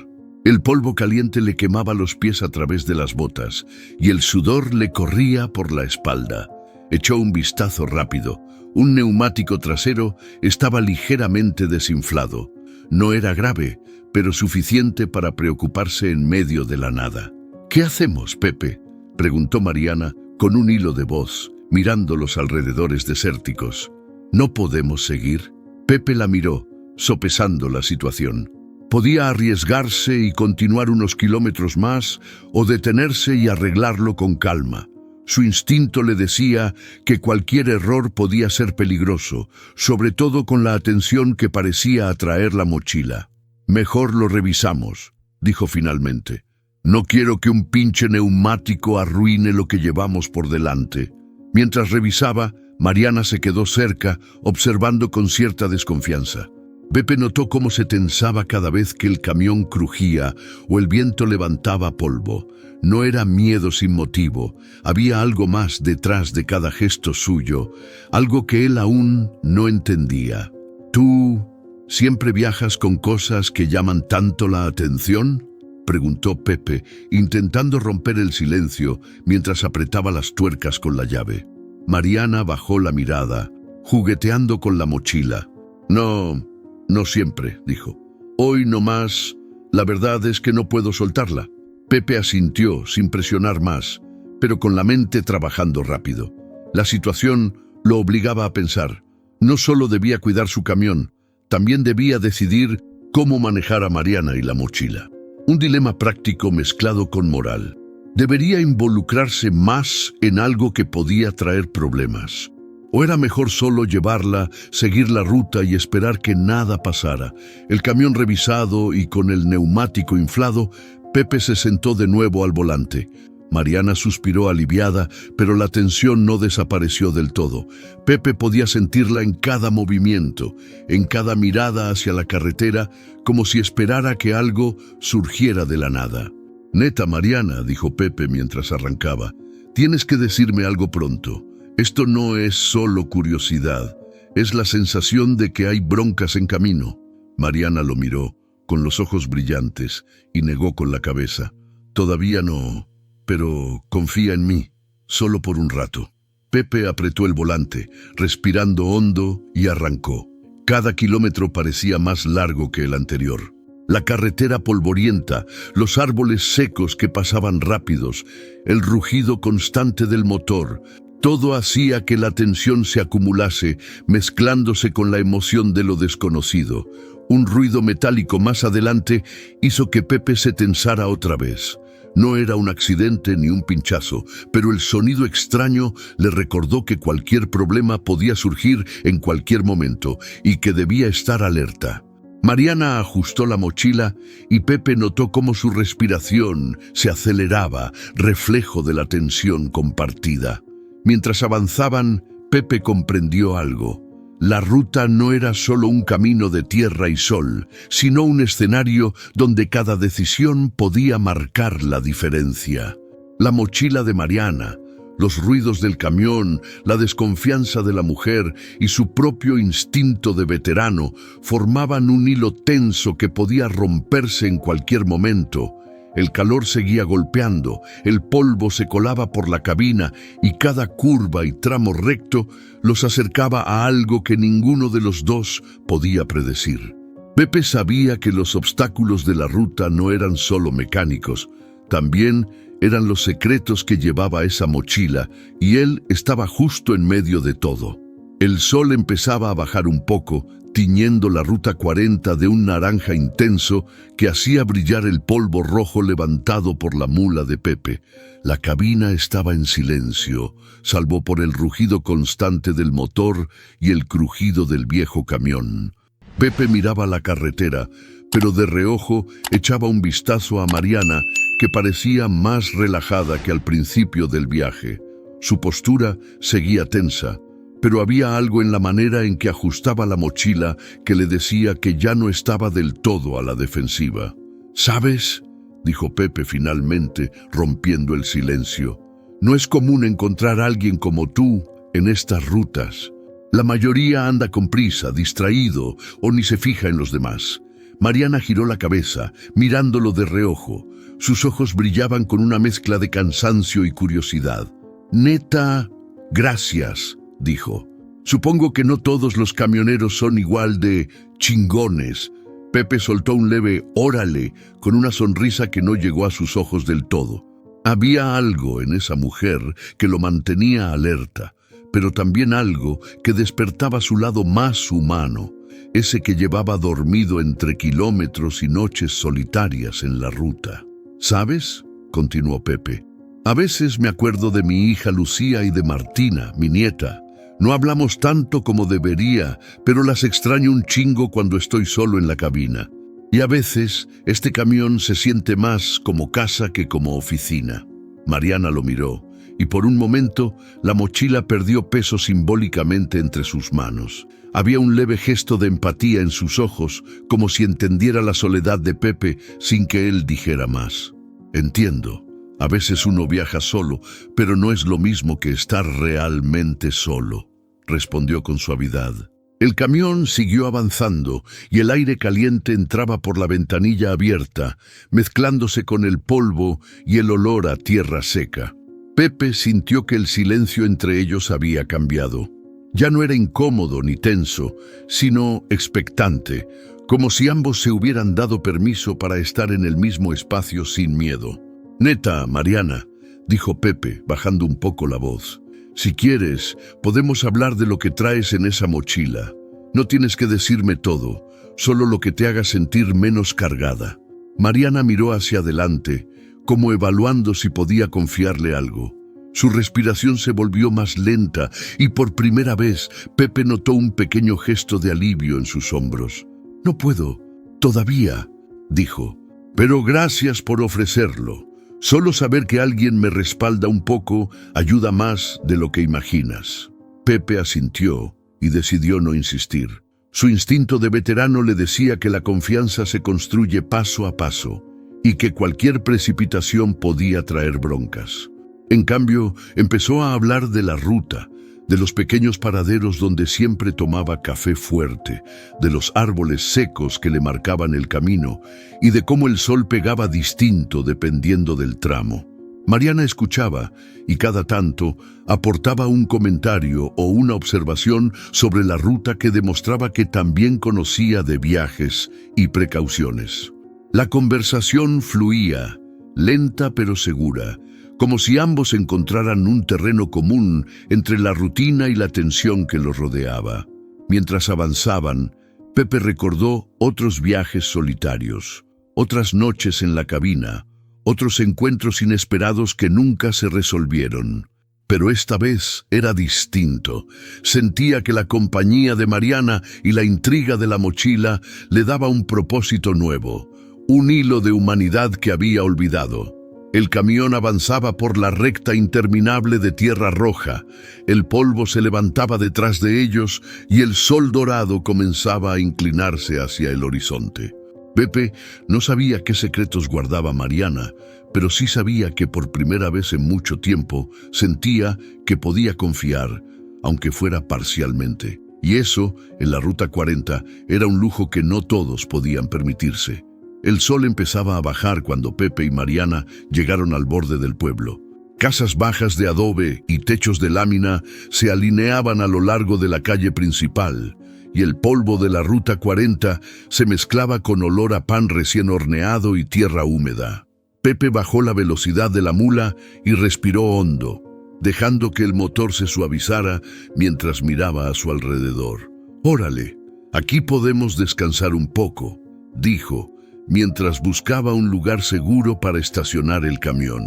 El polvo caliente le quemaba los pies a través de las botas y el sudor le corría por la espalda. Echó un vistazo rápido. Un neumático trasero estaba ligeramente desinflado. No era grave, pero suficiente para preocuparse en medio de la nada. «¿Qué hacemos, Pepe?», preguntó Mariana con un hilo de voz, mirando los alrededores desérticos. «¿No podemos seguir?». Pepe la miró, sopesando la situación. Podía arriesgarse y continuar unos kilómetros más o detenerse y arreglarlo con calma. Su instinto le decía que cualquier error podía ser peligroso, sobre todo con la atención que parecía atraer la mochila. «Mejor lo revisamos», dijo finalmente. «No quiero que un pinche neumático arruine lo que llevamos por delante». Mientras revisaba, Mariana se quedó cerca, observando con cierta desconfianza. Pepe notó cómo se tensaba cada vez que el camión crujía o el viento levantaba polvo. No era miedo sin motivo, había algo más detrás de cada gesto suyo, algo que él aún no entendía. «¿Tú siempre viajas con cosas que llaman tanto la atención?», preguntó Pepe, intentando romper el silencio mientras apretaba las tuercas con la llave. Mariana bajó la mirada, jugueteando con la mochila. No siempre», dijo. «Hoy no más. La verdad es que no puedo soltarla». Pepe asintió sin presionar más, pero con la mente trabajando rápido. La situación lo obligaba a pensar. No solo debía cuidar su camión, también debía decidir cómo manejar a Mariana y la mochila. Un dilema práctico mezclado con moral. ¿Debería involucrarse más en algo que podía traer problemas? ¿O era mejor solo llevarla, seguir la ruta y esperar que nada pasara? El camión revisado y con el neumático inflado, Pepe se sentó de nuevo al volante. Mariana suspiró aliviada, pero la tensión no desapareció del todo. Pepe podía sentirla en cada movimiento, en cada mirada hacia la carretera, como si esperara que algo surgiera de la nada. «Neta, Mariana», dijo Pepe mientras arrancaba, «tienes que decirme algo pronto. Esto no es solo curiosidad, es la sensación de que hay broncas en camino». Mariana lo miró, con los ojos brillantes, y negó con la cabeza. «Todavía no, pero confía en mí, solo por un rato». Pepe apretó el volante, respirando hondo, y arrancó. Cada kilómetro parecía más largo que el anterior. La carretera polvorienta, los árboles secos que pasaban rápidos, el rugido constante del motor, todo hacía que la tensión se acumulase, mezclándose con la emoción de lo desconocido. Un ruido metálico más adelante hizo que Pepe se tensara otra vez. No era un accidente ni un pinchazo, pero el sonido extraño le recordó que cualquier problema podía surgir en cualquier momento y que debía estar alerta. Mariana ajustó la mochila y Pepe notó cómo su respiración se aceleraba, reflejo de la tensión compartida. Mientras avanzaban, Pepe comprendió algo. La ruta no era solo un camino de tierra y sol, sino un escenario donde cada decisión podía marcar la diferencia. La mochila de Mariana, los ruidos del camión, la desconfianza de la mujer y su propio instinto de veterano formaban un hilo tenso que podía romperse en cualquier momento. El calor seguía golpeando, el polvo se colaba por la cabina y cada curva y tramo recto los acercaba a algo que ninguno de los dos podía predecir. Pepe sabía que los obstáculos de la ruta no eran solo mecánicos, también eran los secretos que llevaba esa mochila y él estaba justo en medio de todo. El sol empezaba a bajar un poco, tiñendo la ruta 40 de un naranja intenso que hacía brillar el polvo rojo levantado por la mula de Pepe. La cabina estaba en silencio, salvo por el rugido constante del motor y el crujido del viejo camión. Pepe miraba la carretera, pero de reojo echaba un vistazo a Mariana, que parecía más relajada que al principio del viaje. Su postura seguía tensa, pero había algo en la manera en que ajustaba la mochila que le decía que ya no estaba del todo a la defensiva. «¿Sabes?», dijo Pepe finalmente, rompiendo el silencio. «No es común encontrar a alguien como tú en estas rutas. La mayoría anda con prisa, distraído o ni se fija en los demás». Mariana giró la cabeza, mirándolo de reojo. Sus ojos brillaban con una mezcla de cansancio y curiosidad. «Neta, gracias», dijo. «Supongo que no todos los camioneros son igual de chingones». Pepe soltó un leve «órale» con una sonrisa que no llegó a sus ojos del todo. Había algo en esa mujer que lo mantenía alerta, pero también algo que despertaba su lado más humano, ese que llevaba dormido entre kilómetros y noches solitarias en la ruta. «¿Sabes?», continuó Pepe. «A veces me acuerdo de mi hija Lucía y de Martina, mi nieta. No hablamos tanto como debería, pero las extraño un chingo cuando estoy solo en la cabina. Y a veces este camión se siente más como casa que como oficina». Mariana lo miró, y por un momento la mochila perdió peso simbólicamente entre sus manos. Había un leve gesto de empatía en sus ojos, como si entendiera la soledad de Pepe sin que él dijera más. «Entiendo. A veces uno viaja solo, pero no es lo mismo que estar realmente solo», respondió con suavidad. El camión siguió avanzando y el aire caliente entraba por la ventanilla abierta, mezclándose con el polvo y el olor a tierra seca. Pepe sintió que el silencio entre ellos había cambiado. Ya no era incómodo ni tenso, sino expectante, como si ambos se hubieran dado permiso para estar en el mismo espacio sin miedo. «Neta, Mariana», dijo Pepe, bajando un poco la voz. «Si quieres, podemos hablar de lo que traes en esa mochila. No tienes que decirme todo, solo lo que te haga sentir menos cargada». Mariana miró hacia adelante, como evaluando si podía confiarle algo. Su respiración se volvió más lenta y por primera vez Pepe notó un pequeño gesto de alivio en sus hombros. «No puedo, todavía», dijo. «Pero gracias por ofrecerlo. Solo saber que alguien me respalda un poco ayuda más de lo que imaginas». Pepe asintió y decidió no insistir. Su instinto de veterano le decía que la confianza se construye paso a paso y que cualquier precipitación podía traer broncas. En cambio, empezó a hablar de la ruta, de los pequeños paraderos donde siempre tomaba café fuerte, de los árboles secos que le marcaban el camino y de cómo el sol pegaba distinto dependiendo del tramo. Mariana escuchaba y cada tanto aportaba un comentario o una observación sobre la ruta que demostraba que también conocía de viajes y precauciones. La conversación fluía, lenta pero segura, como si ambos encontraran un terreno común entre la rutina y la tensión que los rodeaba. Mientras avanzaban, Pepe recordó otros viajes solitarios, otras noches en la cabina, otros encuentros inesperados que nunca se resolvieron. Pero esta vez era distinto. Sentía que la compañía de Mariana y la intriga de la mochila le daba un propósito nuevo, un hilo de humanidad que había olvidado. El camión avanzaba por la recta interminable de tierra roja. El polvo se levantaba detrás de ellos y el sol dorado comenzaba a inclinarse hacia el horizonte. Pepe no sabía qué secretos guardaba Mariana, pero sí sabía que por primera vez en mucho tiempo sentía que podía confiar, aunque fuera parcialmente. Y eso, en la Ruta 40, era un lujo que no todos podían permitirse. El sol empezaba a bajar cuando Pepe y Mariana llegaron al borde del pueblo. Casas bajas de adobe y techos de lámina se alineaban a lo largo de la calle principal, y el polvo de la Ruta 40 se mezclaba con olor a pan recién horneado y tierra húmeda. Pepe bajó la velocidad de la mula y respiró hondo, dejando que el motor se suavizara mientras miraba a su alrededor. «Órale, aquí podemos descansar un poco», dijo, mientras buscaba un lugar seguro para estacionar el camión.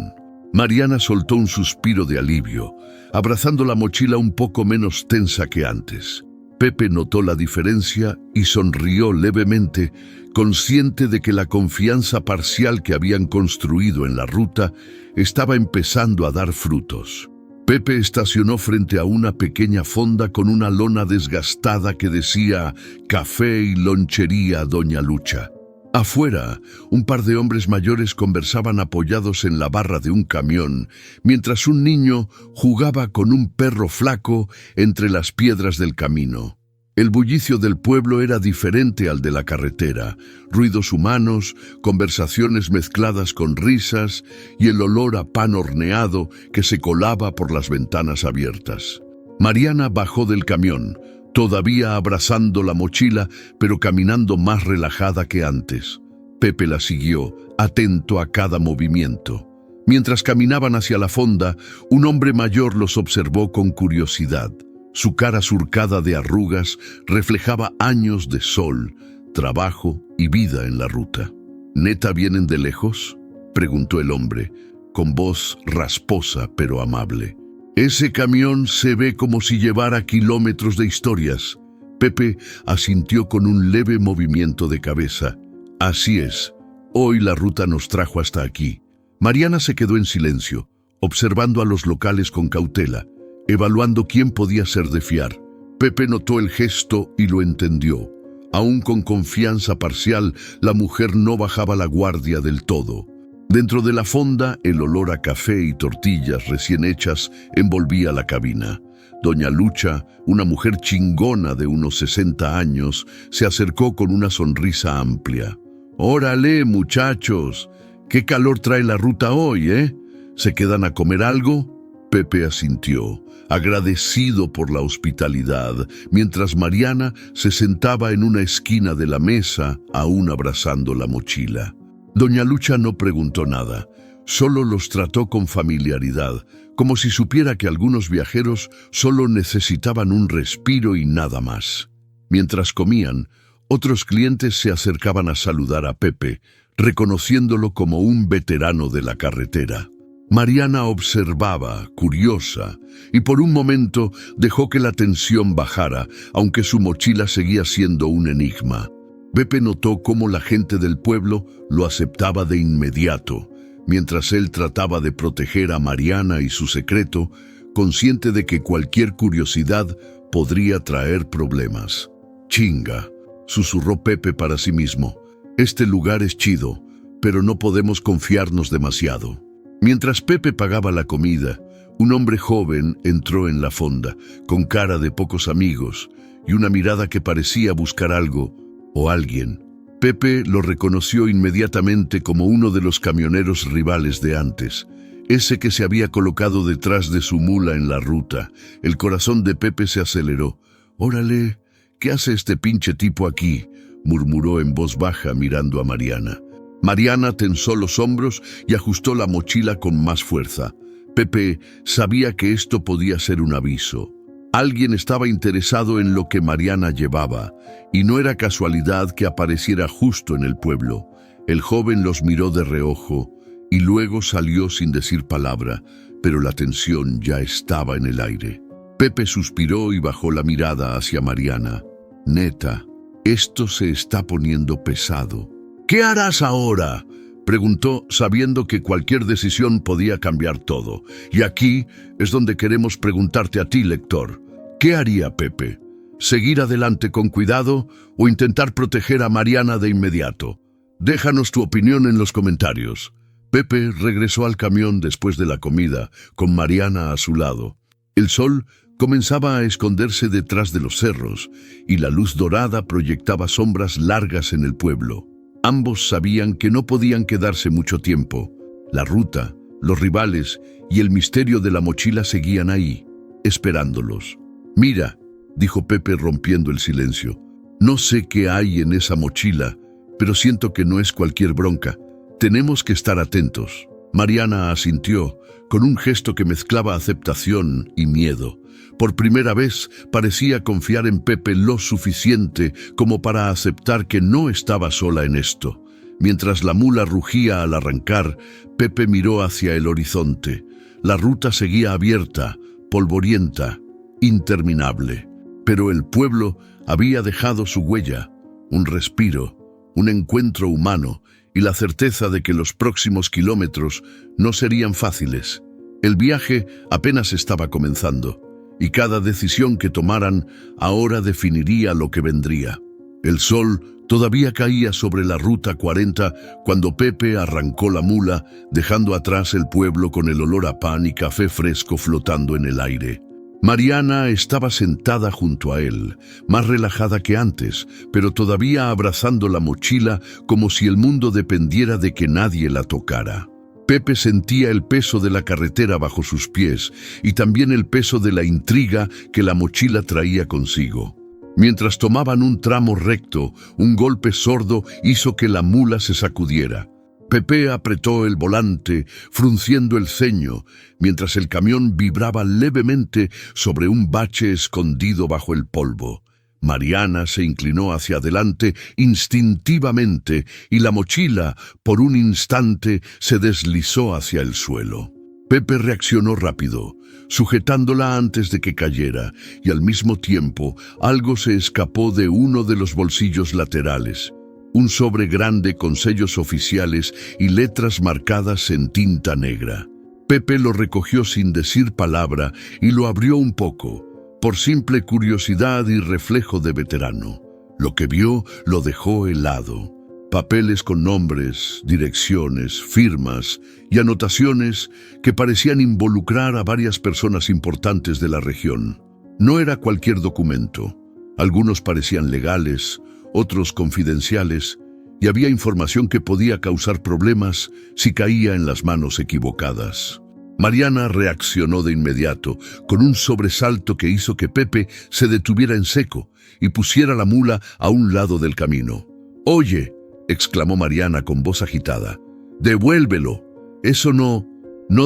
Mariana soltó un suspiro de alivio, abrazando la mochila un poco menos tensa que antes. Pepe notó la diferencia y sonrió levemente, consciente de que la confianza parcial que habían construido en la ruta estaba empezando a dar frutos. Pepe estacionó frente a una pequeña fonda con una lona desgastada que decía «Café y lonchería Doña Lucha». Afuera, un par de hombres mayores conversaban apoyados en la barra de un camión, mientras un niño jugaba con un perro flaco entre las piedras del camino. El bullicio del pueblo era diferente al de la carretera, ruidos humanos, conversaciones mezcladas con risas y el olor a pan horneado que se colaba por las ventanas abiertas. Mariana bajó del camión, todavía abrazando la mochila, pero caminando más relajada que antes. Pepe la siguió, atento a cada movimiento. Mientras caminaban hacia la fonda, un hombre mayor los observó con curiosidad. Su cara surcada de arrugas reflejaba años de sol, trabajo y vida en la ruta. «¿Neta vienen de lejos?», preguntó el hombre, con voz rasposa pero amable. «Ese camión se ve como si llevara kilómetros de historias». Pepe asintió con un leve movimiento de cabeza. «Así es. Hoy la ruta nos trajo hasta aquí». Mariana se quedó en silencio, observando a los locales con cautela, evaluando quién podía ser de fiar. Pepe notó el gesto y lo entendió. Aún con confianza parcial, la mujer no bajaba la guardia del todo. Dentro de la fonda, el olor a café y tortillas recién hechas envolvía la cabina. Doña Lucha, una mujer chingona de unos 60 años, se acercó con una sonrisa amplia. «Órale, muchachos, qué calor trae la ruta hoy, ¿eh? ¿Se quedan a comer algo?» Pepe asintió, agradecido por la hospitalidad, mientras Mariana se sentaba en una esquina de la mesa, aún abrazando la mochila. Doña Lucha no preguntó nada, solo los trató con familiaridad, como si supiera que algunos viajeros solo necesitaban un respiro y nada más. Mientras comían, otros clientes se acercaban a saludar a Pepe, reconociéndolo como un veterano de la carretera. Mariana observaba, curiosa, y por un momento dejó que la tensión bajara, aunque su mochila seguía siendo un enigma. Pepe notó cómo la gente del pueblo lo aceptaba de inmediato, mientras él trataba de proteger a Mariana y su secreto, consciente de que cualquier curiosidad podría traer problemas. «Chinga», susurró Pepe para sí mismo. «Este lugar es chido, pero no podemos confiarnos demasiado». Mientras Pepe pagaba la comida, un hombre joven entró en la fonda, con cara de pocos amigos y una mirada que parecía buscar algo o alguien. Pepe lo reconoció inmediatamente como uno de los camioneros rivales de antes, ese que se había colocado detrás de su mula en la ruta. El corazón de Pepe se aceleró. «Órale, ¿qué hace este pinche tipo aquí?», murmuró en voz baja mirando a Mariana. Mariana tensó los hombros y ajustó la mochila con más fuerza. Pepe sabía que esto podía ser un aviso. Alguien estaba interesado en lo que Mariana llevaba, y no era casualidad que apareciera justo en el pueblo. El joven los miró de reojo y luego salió sin decir palabra, pero la tensión ya estaba en el aire. Pepe suspiró y bajó la mirada hacia Mariana. «Neta, esto se está poniendo pesado». «¿Qué harás ahora?», preguntó, sabiendo que cualquier decisión podía cambiar todo. Y aquí es donde queremos preguntarte a ti, lector. ¿Qué haría Pepe? ¿Seguir adelante con cuidado o intentar proteger a Mariana de inmediato? Déjanos tu opinión en los comentarios. Pepe regresó al camión después de la comida, con Mariana a su lado. El sol comenzaba a esconderse detrás de los cerros, y la luz dorada proyectaba sombras largas en el pueblo. Ambos sabían que no podían quedarse mucho tiempo. La ruta, los rivales y el misterio de la mochila seguían ahí, esperándolos. «Mira», dijo Pepe rompiendo el silencio, «no sé qué hay en esa mochila, pero siento que no es cualquier bronca. Tenemos que estar atentos». Mariana asintió, con un gesto que mezclaba aceptación y miedo. Por primera vez parecía confiar en Pepe lo suficiente como para aceptar que no estaba sola en esto. Mientras la mula rugía al arrancar, Pepe miró hacia el horizonte. La ruta seguía abierta, polvorienta, interminable. Pero el pueblo había dejado su huella, un respiro, un encuentro humano y la certeza de que los próximos kilómetros no serían fáciles. El viaje apenas estaba comenzando, y cada decisión que tomaran ahora definiría lo que vendría. El sol todavía caía sobre la Ruta 40 cuando Pepe arrancó la mula, dejando atrás el pueblo con el olor a pan y café fresco flotando en el aire. Mariana estaba sentada junto a él, más relajada que antes, pero todavía abrazando la mochila como si el mundo dependiera de que nadie la tocara. Pepe sentía el peso de la carretera bajo sus pies y también el peso de la intriga que la mochila traía consigo. Mientras tomaban un tramo recto, un golpe sordo hizo que la mula se sacudiera. Pepe apretó el volante, frunciendo el ceño, mientras el camión vibraba levemente sobre un bache escondido bajo el polvo. Mariana se inclinó hacia adelante instintivamente y la mochila, por un instante, se deslizó hacia el suelo. Pepe reaccionó rápido, sujetándola antes de que cayera, y al mismo tiempo algo se escapó de uno de los bolsillos laterales. Un sobre grande con sellos oficiales y letras marcadas en tinta negra. Pepe lo recogió sin decir palabra y lo abrió un poco, por simple curiosidad y reflejo de veterano. Lo que vio lo dejó helado. Papeles con nombres, direcciones, firmas y anotaciones que parecían involucrar a varias personas importantes de la región. No era cualquier documento. Algunos parecían legales, otros confidenciales, y había información que podía causar problemas si caía en las manos equivocadas. Mariana reaccionó de inmediato, con un sobresalto que hizo que Pepe se detuviera en seco y pusiera la mula a un lado del camino. «Oye», exclamó Mariana con voz agitada, «devuélvelo. Eso no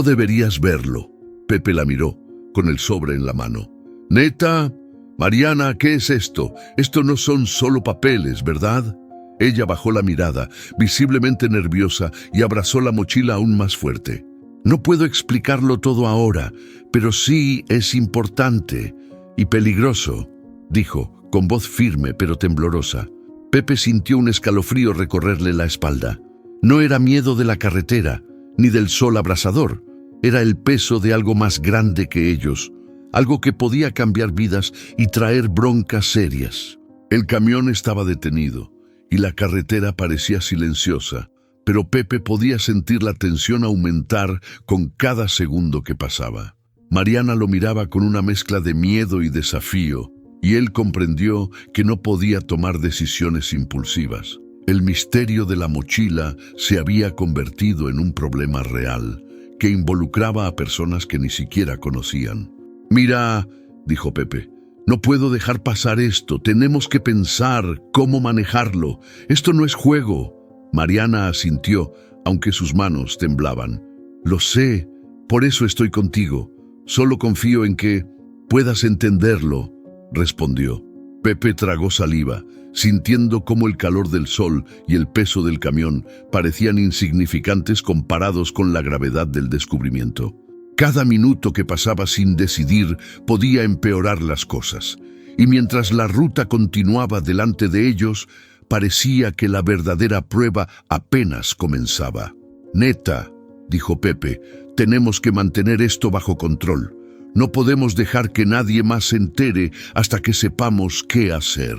deberías verlo». Pepe la miró, con el sobre en la mano. «¿Neta? Mariana, ¿qué es esto? Esto no son solo papeles, ¿verdad?». Ella bajó la mirada, visiblemente nerviosa, y abrazó la mochila aún más fuerte. «No puedo explicarlo todo ahora, pero sí es importante y peligroso», dijo, con voz firme pero temblorosa. Pepe sintió un escalofrío recorrerle la espalda. No era miedo de la carretera, ni del sol abrasador. Era el peso de algo más grande que ellos, algo que podía cambiar vidas y traer broncas serias. El camión estaba detenido y la carretera parecía silenciosa, pero Pepe podía sentir la tensión aumentar con cada segundo que pasaba. Mariana lo miraba con una mezcla de miedo y desafío, y él comprendió que no podía tomar decisiones impulsivas. El misterio de la mochila se había convertido en un problema real, que involucraba a personas que ni siquiera conocían. «Mira», dijo Pepe, «no puedo dejar pasar esto. Tenemos que pensar cómo manejarlo. Esto no es juego». Mariana asintió, aunque sus manos temblaban. «Lo sé, por eso estoy contigo. Solo confío en que puedas entenderlo», respondió. Pepe tragó saliva, sintiendo cómo el calor del sol y el peso del camión parecían insignificantes comparados con la gravedad del descubrimiento. Cada minuto que pasaba sin decidir podía empeorar las cosas, y mientras la ruta continuaba delante de ellos, parecía que la verdadera prueba apenas comenzaba. «Neta», dijo Pepe, «tenemos que mantener esto bajo control. No podemos dejar que nadie más se entere hasta que sepamos qué hacer».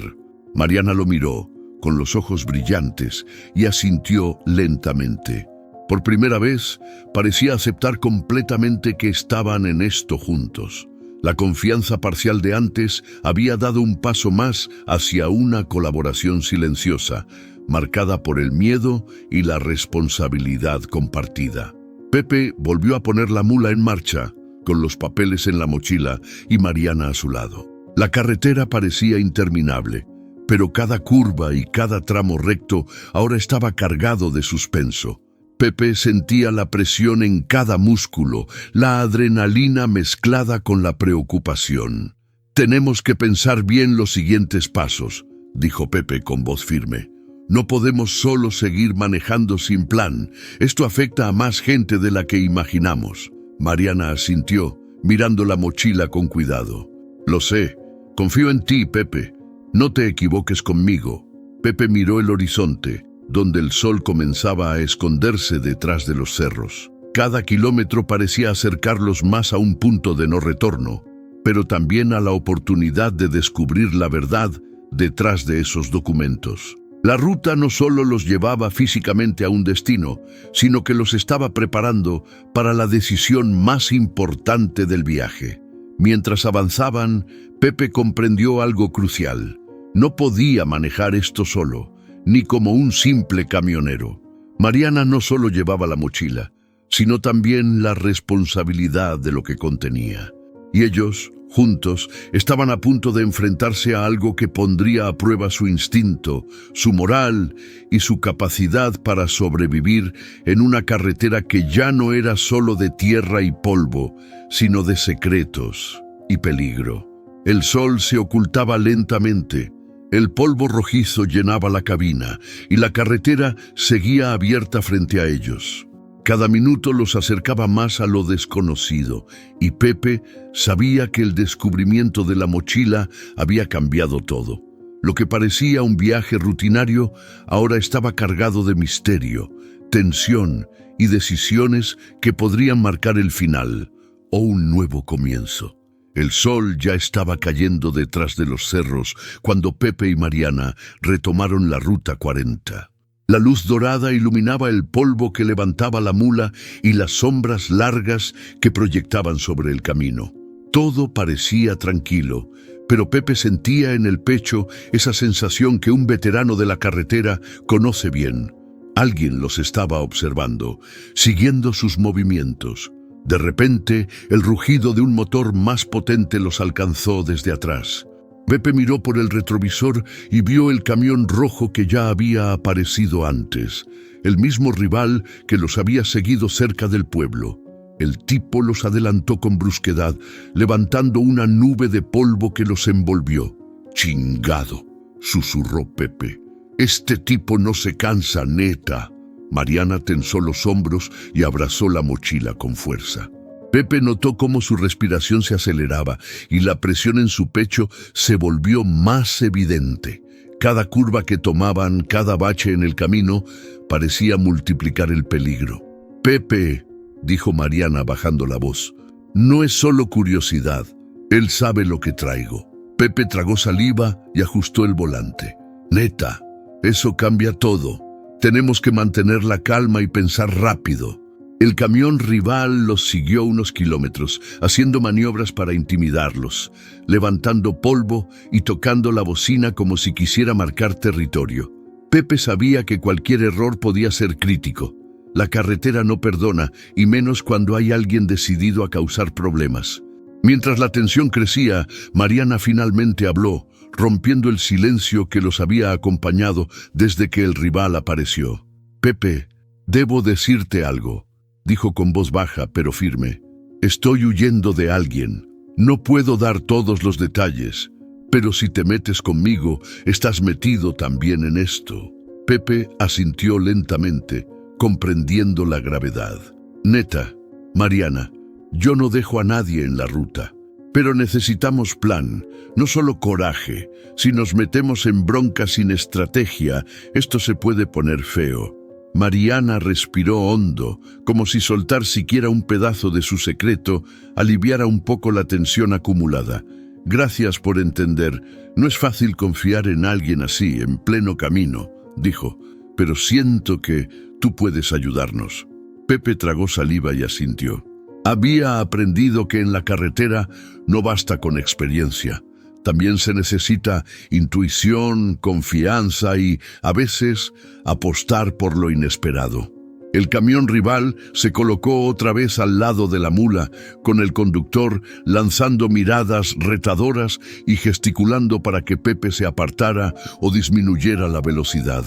Mariana lo miró, con los ojos brillantes, y asintió lentamente. Por primera vez, parecía aceptar completamente que estaban en esto juntos. La confianza parcial de antes había dado un paso más hacia una colaboración silenciosa, marcada por el miedo y la responsabilidad compartida. Pepe volvió a poner la mula en marcha, con los papeles en la mochila y Mariana a su lado. La carretera parecía interminable, pero cada curva y cada tramo recto ahora estaba cargado de suspenso. Pepe sentía la presión en cada músculo, la adrenalina mezclada con la preocupación. «Tenemos que pensar bien los siguientes pasos», dijo Pepe con voz firme. «No podemos solo seguir manejando sin plan. Esto afecta a más gente de la que imaginamos». Mariana asintió, mirando la mochila con cuidado. «Lo sé. Confío en ti, Pepe. No te equivoques conmigo». Pepe miró el horizonte, donde el sol comenzaba a esconderse detrás de los cerros. Cada kilómetro parecía acercarlos más a un punto de no retorno, pero también a la oportunidad de descubrir la verdad detrás de esos documentos. La ruta no solo los llevaba físicamente a un destino, sino que los estaba preparando para la decisión más importante del viaje. Mientras avanzaban, Pepe comprendió algo crucial. No podía manejar esto solo, ni como un simple camionero. Mariana no solo llevaba la mochila, sino también la responsabilidad de lo que contenía. Y ellos, juntos, estaban a punto de enfrentarse a algo que pondría a prueba su instinto, su moral y su capacidad para sobrevivir en una carretera que ya no era solo de tierra y polvo, sino de secretos y peligro. El sol se ocultaba lentamente. El polvo rojizo llenaba la cabina y la carretera seguía abierta frente a ellos. Cada minuto los acercaba más a lo desconocido y Pepe sabía que el descubrimiento de la mochila había cambiado todo. Lo que parecía un viaje rutinario ahora estaba cargado de misterio, tensión y decisiones que podrían marcar el final o un nuevo comienzo. El sol ya estaba cayendo detrás de los cerros cuando Pepe y Mariana retomaron la Ruta 40. La luz dorada iluminaba el polvo que levantaba la mula y las sombras largas que proyectaban sobre el camino. Todo parecía tranquilo, pero Pepe sentía en el pecho esa sensación que un veterano de la carretera conoce bien. Alguien los estaba observando, siguiendo sus movimientos. De repente, el rugido de un motor más potente los alcanzó desde atrás. Pepe miró por el retrovisor y vio el camión rojo que ya había aparecido antes, el mismo rival que los había seguido cerca del pueblo. El tipo los adelantó con brusquedad, levantando una nube de polvo que los envolvió. «Chingado», susurró Pepe. «Este tipo no se cansa, neta». Mariana tensó los hombros y abrazó la mochila con fuerza. Pepe notó cómo su respiración se aceleraba y la presión en su pecho se volvió más evidente. Cada curva que tomaban, cada bache en el camino, parecía multiplicar el peligro. «Pepe», dijo Mariana bajando la voz, «no es solo curiosidad. Él sabe lo que traigo». Pepe tragó saliva y ajustó el volante. «Neta, eso cambia todo. Tenemos que mantener la calma y pensar rápido». El camión rival los siguió unos kilómetros, haciendo maniobras para intimidarlos, levantando polvo y tocando la bocina como si quisiera marcar territorio. Pepe sabía que cualquier error podía ser crítico. La carretera no perdona, y menos cuando hay alguien decidido a causar problemas. Mientras la tensión crecía, Mariana finalmente habló, rompiendo el silencio que los había acompañado desde que el rival apareció. «Pepe, debo decirte algo», dijo con voz baja pero firme. «Estoy huyendo de alguien. No puedo dar todos los detalles, pero si te metes conmigo, estás metido también en esto». Pepe asintió lentamente, comprendiendo la gravedad. «Neta, Mariana, Yo no dejo a nadie en la ruta. Pero necesitamos plan, no solo coraje. Si nos metemos en bronca sin estrategia, esto se puede poner feo. Mariana respiró hondo, como si soltar siquiera un pedazo de su secreto aliviara un poco la tensión acumulada. Gracias por entender. No es fácil confiar en alguien así, en pleno camino, dijo, pero siento que tú puedes ayudarnos. Pepe tragó saliva y asintió. Había aprendido que en la carretera no basta con experiencia. También se necesita intuición, confianza y, a veces, apostar por lo inesperado. El camión rival se colocó otra vez al lado de la mula, con el conductor lanzando miradas retadoras y gesticulando para que Pepe se apartara o disminuyera la velocidad.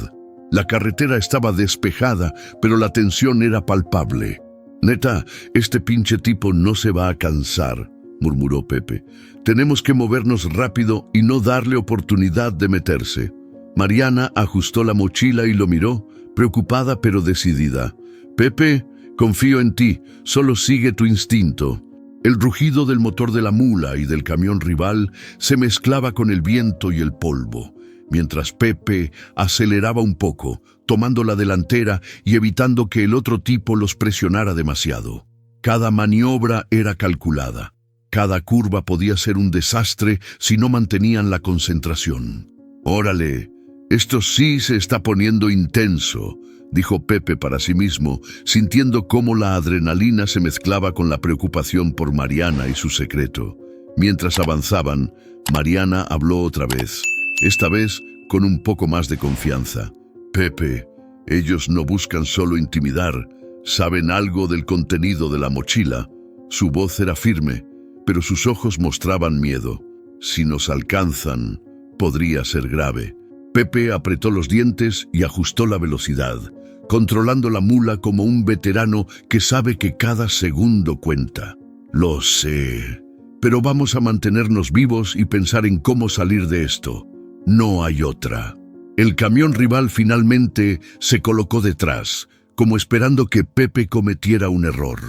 La carretera estaba despejada, pero la tensión era palpable. «Neta, este pinche tipo no se va a cansar», murmuró Pepe. «Tenemos que movernos rápido y no darle oportunidad de meterse». Mariana ajustó la mochila y lo miró, preocupada pero decidida. «Pepe, confío en ti, solo sigue tu instinto». El rugido del motor de la mula y del camión rival se mezclaba con el viento y el polvo, mientras Pepe aceleraba un poco, tomando la delantera y evitando que el otro tipo los presionara demasiado. Cada maniobra era calculada. Cada curva podía ser un desastre si no mantenían la concentración. «Órale, esto sí se está poniendo intenso», dijo Pepe para sí mismo, sintiendo cómo la adrenalina se mezclaba con la preocupación por Mariana y su secreto. Mientras avanzaban, Mariana habló otra vez, esta vez con un poco más de confianza. «Pepe, ellos no buscan solo intimidar, saben algo del contenido de la mochila». Su voz era firme, pero sus ojos mostraban miedo. «Si nos alcanzan, podría ser grave». Pepe apretó los dientes y ajustó la velocidad, controlando la mula como un veterano que sabe que cada segundo cuenta. «Lo sé, pero vamos a mantenernos vivos y pensar en cómo salir de esto. No hay otra». El camión rival finalmente se colocó detrás, como esperando que Pepe cometiera un error.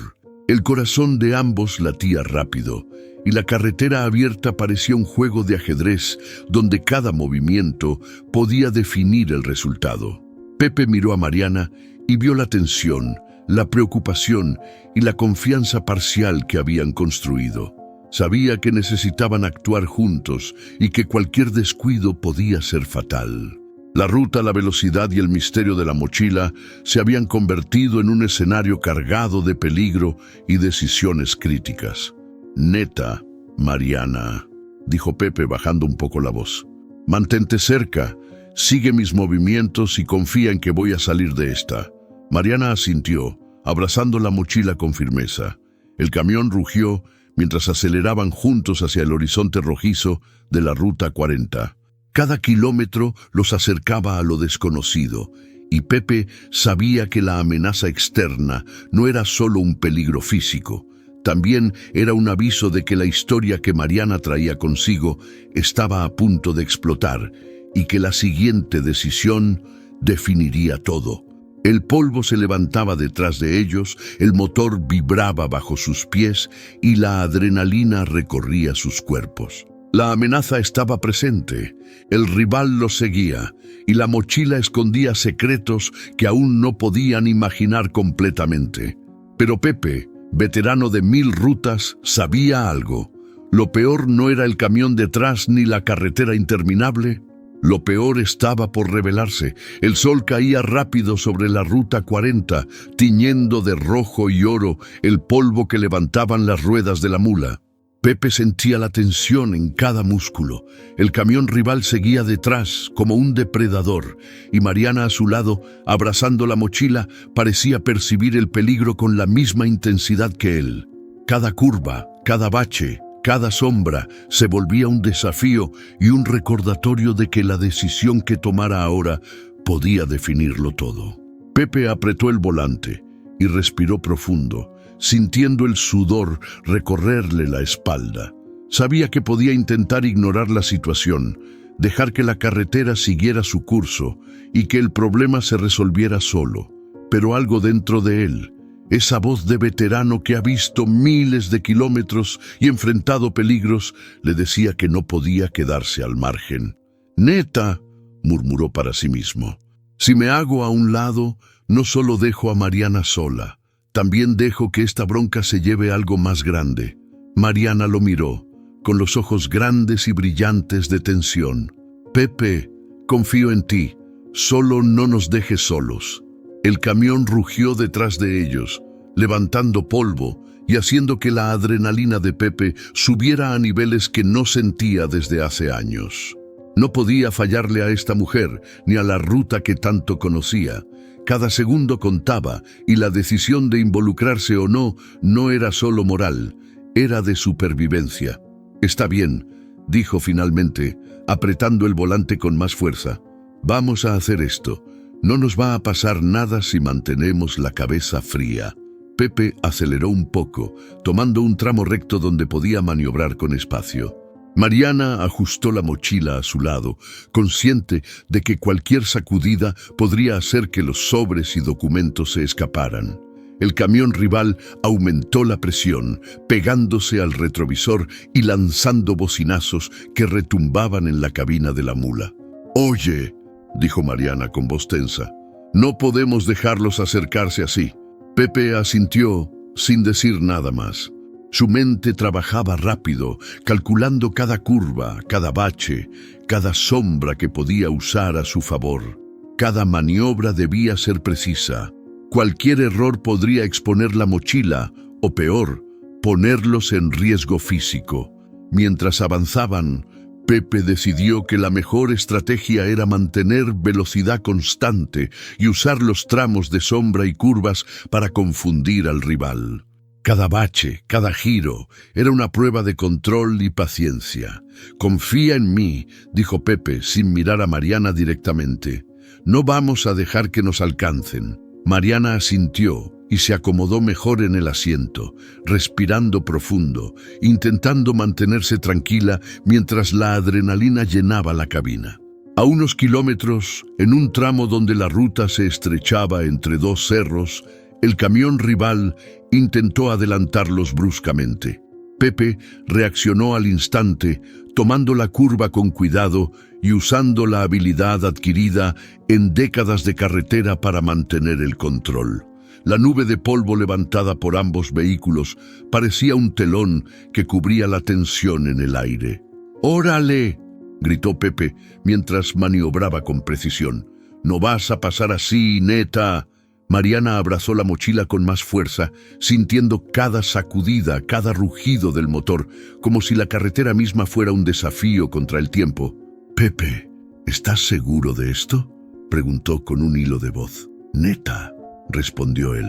El corazón de ambos latía rápido, y la carretera abierta parecía un juego de ajedrez donde cada movimiento podía definir el resultado. Pepe miró a Mariana y vio la tensión, la preocupación y la confianza parcial que habían construido. Sabía que necesitaban actuar juntos y que cualquier descuido podía ser fatal. La ruta, la velocidad y el misterio de la mochila se habían convertido en un escenario cargado de peligro y decisiones críticas. «Neta, Mariana», dijo Pepe bajando un poco la voz. «Mantente cerca, sigue mis movimientos y confía en que voy a salir de esta». Mariana asintió, abrazando la mochila con firmeza. El camión rugió mientras aceleraban juntos hacia el horizonte rojizo de la Ruta 40. Cada kilómetro los acercaba a lo desconocido, y Pepe sabía que la amenaza externa no era solo un peligro físico, también era un aviso de que la historia que Mariana traía consigo estaba a punto de explotar y que la siguiente decisión definiría todo. El polvo se levantaba detrás de ellos, el motor vibraba bajo sus pies y la adrenalina recorría sus cuerpos. La amenaza estaba presente, el rival los seguía y la mochila escondía secretos que aún no podían imaginar completamente. Pero Pepe, veterano de 1000 rutas, sabía algo. Lo peor no era el camión detrás ni la carretera interminable. Lo peor estaba por revelarse. El sol caía rápido sobre la Ruta 40, tiñendo de rojo y oro el polvo que levantaban las ruedas de la mula. Pepe sentía la tensión en cada músculo. El camión rival seguía detrás como un depredador y Mariana a su lado, abrazando la mochila, parecía percibir el peligro con la misma intensidad que él. Cada curva, cada bache, cada sombra se volvía un desafío y un recordatorio de que la decisión que tomara ahora podía definirlo todo. Pepe apretó el volante y respiró profundo, sintiendo el sudor recorrerle la espalda. Sabía que podía intentar ignorar la situación, dejar que la carretera siguiera su curso y que el problema se resolviera solo. Pero algo dentro de él, esa voz de veterano que ha visto miles de kilómetros y enfrentado peligros, le decía que no podía quedarse al margen. «Neta», murmuró para sí mismo, «si me hago a un lado, no solo dejo a Mariana sola, también dejo que esta bronca se lleve algo más grande». Mariana lo miró, con los ojos grandes y brillantes de tensión. «Pepe, confío en ti, solo no nos dejes solos». El camión rugió detrás de ellos, levantando polvo y haciendo que la adrenalina de Pepe subiera a niveles que no sentía desde hace años. No podía fallarle a esta mujer ni a la ruta que tanto conocía. Cada segundo contaba y la decisión de involucrarse o no era solo moral, era de supervivencia. «Está bien», dijo finalmente, apretando el volante con más fuerza. «Vamos a hacer esto. No nos va a pasar nada si mantenemos la cabeza fría». Pepe aceleró un poco, tomando un tramo recto donde podía maniobrar con espacio. Mariana ajustó la mochila a su lado, consciente de que cualquier sacudida podría hacer que los sobres y documentos se escaparan. El camión rival aumentó la presión, pegándose al retrovisor y lanzando bocinazos que retumbaban en la cabina de la mula. «Oye», dijo Mariana con voz tensa, «no podemos dejarlos acercarse así». Pepe asintió sin decir nada más. Su mente trabajaba rápido, calculando cada curva, cada bache, cada sombra que podía usar a su favor. Cada maniobra debía ser precisa. Cualquier error podría exponer la mochila, o peor, ponerlos en riesgo físico. Mientras avanzaban, Pepe decidió que la mejor estrategia era mantener velocidad constante y usar los tramos de sombra y curvas para confundir al rival. Cada bache, cada giro, era una prueba de control y paciencia. «Confía en mí», dijo Pepe sin mirar a Mariana directamente. «No vamos a dejar que nos alcancen». Mariana asintió y se acomodó mejor en el asiento, respirando profundo, intentando mantenerse tranquila mientras la adrenalina llenaba la cabina. A unos kilómetros, en un tramo donde la ruta se estrechaba entre dos cerros, el camión rival intentó adelantarlos bruscamente. Pepe reaccionó al instante, tomando la curva con cuidado y usando la habilidad adquirida en décadas de carretera para mantener el control. La nube de polvo levantada por ambos vehículos parecía un telón que cubría la tensión en el aire. «¡Órale!», gritó Pepe mientras maniobraba con precisión. «No vas a pasar así, neta». Mariana abrazó la mochila con más fuerza, sintiendo cada sacudida, cada rugido del motor, como si la carretera misma fuera un desafío contra el tiempo. «Pepe, ¿estás seguro de esto?», preguntó con un hilo de voz. «Neta», respondió él,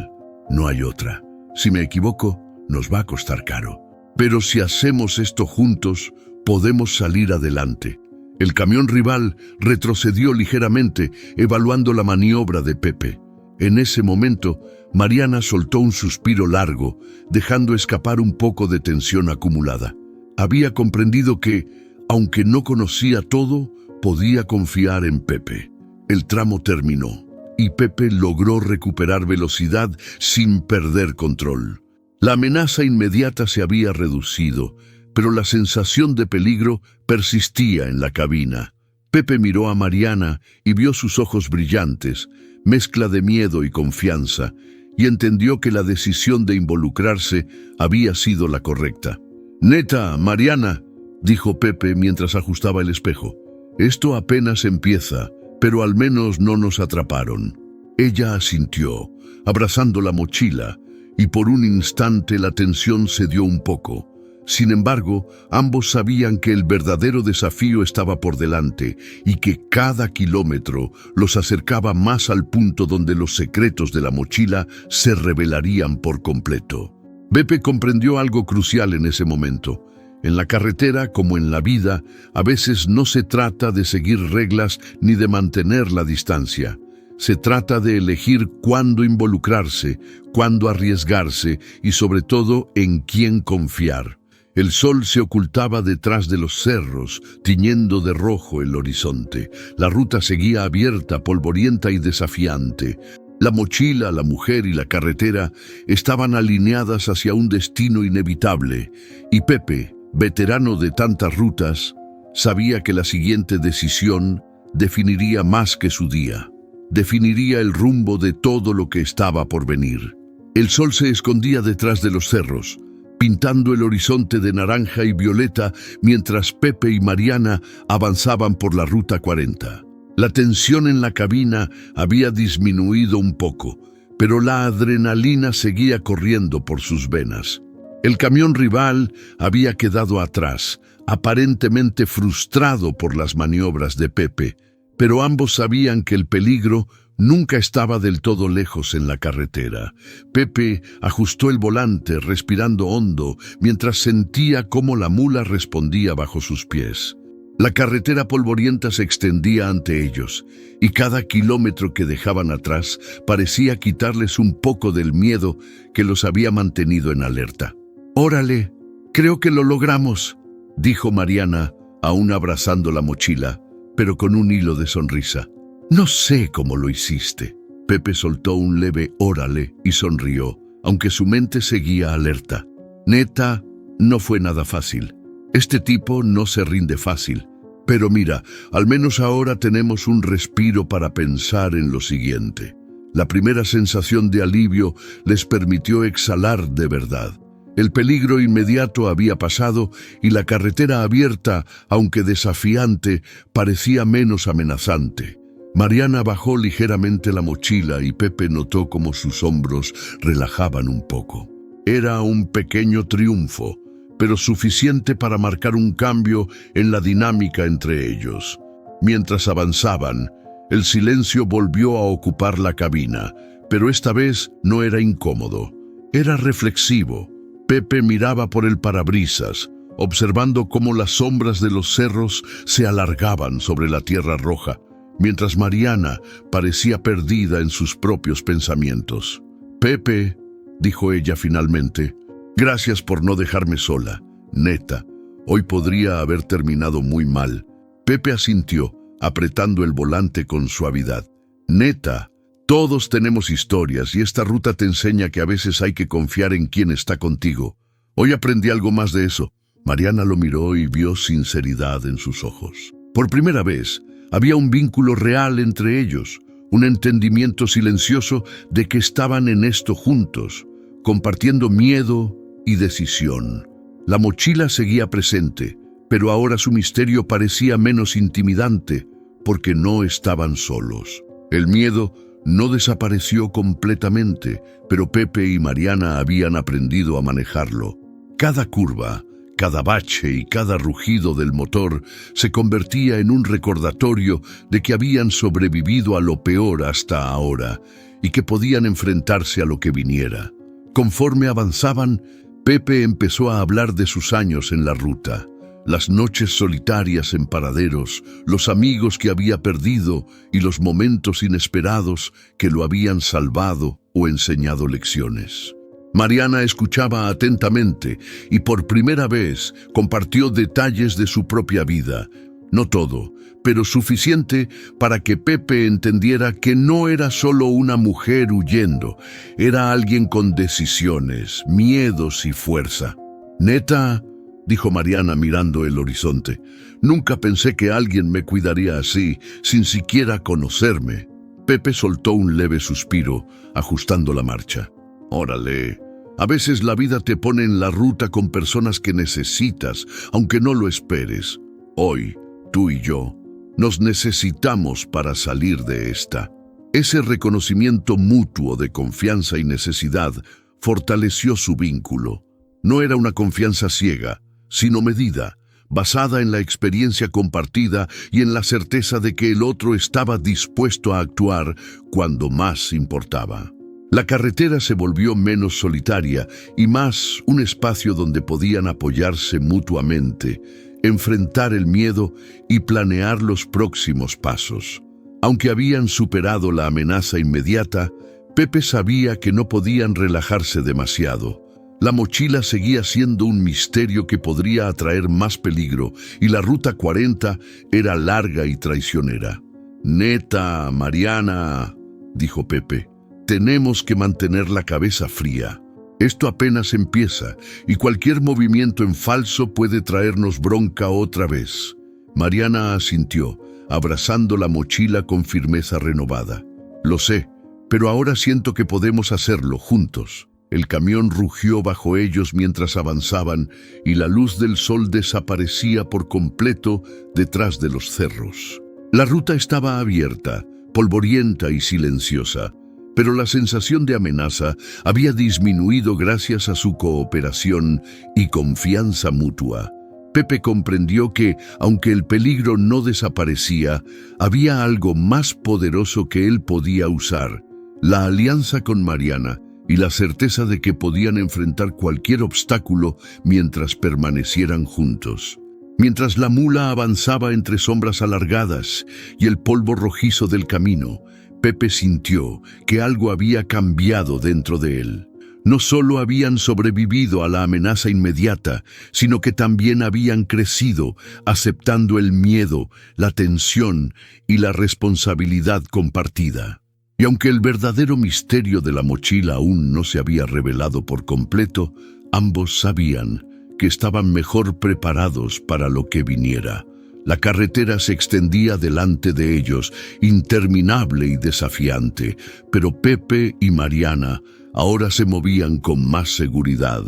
«no hay otra. Si me equivoco, nos va a costar caro. Pero si hacemos esto juntos, podemos salir adelante». El camión rival retrocedió ligeramente, evaluando la maniobra de Pepe. En ese momento, Mariana soltó un suspiro largo, dejando escapar un poco de tensión acumulada. Había comprendido que, aunque no conocía todo, podía confiar en Pepe. El tramo terminó, y Pepe logró recuperar velocidad sin perder control. La amenaza inmediata se había reducido, pero la sensación de peligro persistía en la cabina. Pepe miró a Mariana y vio sus ojos brillantes, mezcla de miedo y confianza, y entendió que la decisión de involucrarse había sido la correcta. «Neta, Mariana», dijo Pepe mientras ajustaba el espejo, «esto apenas empieza, pero al menos no nos atraparon». Ella asintió, abrazando la mochila, y por un instante la tensión cedió un poco. Sin embargo, ambos sabían que el verdadero desafío estaba por delante y que cada kilómetro los acercaba más al punto donde los secretos de la mochila se revelarían por completo. Pepe comprendió algo crucial en ese momento. En la carretera, como en la vida, a veces no se trata de seguir reglas ni de mantener la distancia. Se trata de elegir cuándo involucrarse, cuándo arriesgarse y sobre todo en quién confiar. El sol se ocultaba detrás de los cerros, tiñendo de rojo el horizonte. La ruta seguía abierta, polvorienta y desafiante. La mochila, la mujer y la carretera estaban alineadas hacia un destino inevitable, y Pepe, veterano de tantas rutas, sabía que la siguiente decisión definiría más que su día. Definiría el rumbo de todo lo que estaba por venir. El sol se escondía detrás de los cerros, pintando el horizonte de naranja y violeta mientras Pepe y Mariana avanzaban por la Ruta 40. La tensión en la cabina había disminuido un poco, pero la adrenalina seguía corriendo por sus venas. El camión rival había quedado atrás, aparentemente frustrado por las maniobras de Pepe, pero ambos sabían que el peligro nunca estaba del todo lejos en la carretera. Pepe ajustó el volante, respirando hondo, mientras sentía cómo la mula respondía bajo sus pies. La carretera polvorienta se extendía ante ellos, y cada kilómetro que dejaban atrás parecía quitarles un poco del miedo que los había mantenido en alerta. «Órale, creo que lo logramos», dijo Mariana, aún abrazando la mochila, pero con un hilo de sonrisa. «No sé cómo lo hiciste». Pepe soltó un leve «órale» y sonrió, aunque su mente seguía alerta. «Neta, no fue nada fácil. Este tipo no se rinde fácil. Pero mira, al menos ahora tenemos un respiro para pensar en lo siguiente». La primera sensación de alivio les permitió exhalar de verdad. El peligro inmediato había pasado y la carretera abierta, aunque desafiante, parecía menos amenazante. Mariana bajó ligeramente la mochila y Pepe notó cómo sus hombros relajaban un poco. Era un pequeño triunfo, pero suficiente para marcar un cambio en la dinámica entre ellos. Mientras avanzaban, el silencio volvió a ocupar la cabina, pero esta vez no era incómodo, era reflexivo. Pepe miraba por el parabrisas, observando cómo las sombras de los cerros se alargaban sobre la tierra roja, mientras Mariana parecía perdida en sus propios pensamientos. «Pepe», dijo ella finalmente, «gracias por no dejarme sola. Neta, hoy podría haber terminado muy mal». Pepe asintió, apretando el volante con suavidad. «Neta, todos tenemos historias y esta ruta te enseña que a veces hay que confiar en quien está contigo. Hoy aprendí algo más de eso». Mariana lo miró y vio sinceridad en sus ojos. Por primera vez, había un vínculo real entre ellos, un entendimiento silencioso de que estaban en esto juntos, compartiendo miedo y decisión. La mochila seguía presente, pero ahora su misterio parecía menos intimidante, porque no estaban solos. El miedo no desapareció completamente, pero Pepe y Mariana habían aprendido a manejarlo. Cada curva, cada bache y cada rugido del motor se convertía en un recordatorio de que habían sobrevivido a lo peor hasta ahora y que podían enfrentarse a lo que viniera. Conforme avanzaban, Pepe empezó a hablar de sus años en la ruta, las noches solitarias en paraderos, los amigos que había perdido y los momentos inesperados que lo habían salvado o enseñado lecciones. Mariana escuchaba atentamente y por primera vez compartió detalles de su propia vida. No todo, pero suficiente para que Pepe entendiera que no era solo una mujer huyendo, era alguien con decisiones, miedos y fuerza. «Neta», dijo Mariana mirando el horizonte, «nunca pensé que alguien me cuidaría así, sin siquiera conocerme». Pepe soltó un leve suspiro, ajustando la marcha. «Órale, a veces la vida te pone en la ruta con personas que necesitas, aunque no lo esperes. Hoy, tú y yo, nos necesitamos para salir de esta». Ese reconocimiento mutuo de confianza y necesidad fortaleció su vínculo. No era una confianza ciega, sino medida, basada en la experiencia compartida y en la certeza de que el otro estaba dispuesto a actuar cuando más importaba. La carretera se volvió menos solitaria y más un espacio donde podían apoyarse mutuamente, enfrentar el miedo y planear los próximos pasos. Aunque habían superado la amenaza inmediata, Pepe sabía que no podían relajarse demasiado. La mochila seguía siendo un misterio que podría atraer más peligro y la Ruta 40 era larga y traicionera. «Neta, Mariana», dijo Pepe, Tenemos que mantener la cabeza fría. Esto apenas empieza y cualquier movimiento en falso puede traernos bronca otra vez. Mariana asintió, abrazando la mochila con firmeza renovada. Lo sé, pero ahora siento que podemos hacerlo juntos. El camión rugió bajo ellos mientras avanzaban y la luz del sol desaparecía por completo detrás de los cerros. La ruta estaba abierta, polvorienta y silenciosa, pero la sensación de amenaza había disminuido gracias a su cooperación y confianza mutua. Pepe comprendió que, aunque el peligro no desaparecía, había algo más poderoso que él podía usar: la alianza con Mariana y la certeza de que podían enfrentar cualquier obstáculo mientras permanecieran juntos. Mientras la mula avanzaba entre sombras alargadas y el polvo rojizo del camino, Pepe sintió que algo había cambiado dentro de él. No solo habían sobrevivido a la amenaza inmediata, sino que también habían crecido, aceptando el miedo, la tensión y la responsabilidad compartida. Y aunque el verdadero misterio de la mochila aún no se había revelado por completo, ambos sabían que estaban mejor preparados para lo que viniera. La carretera se extendía delante de ellos, interminable y desafiante, pero Pepe y Mariana ahora se movían con más seguridad,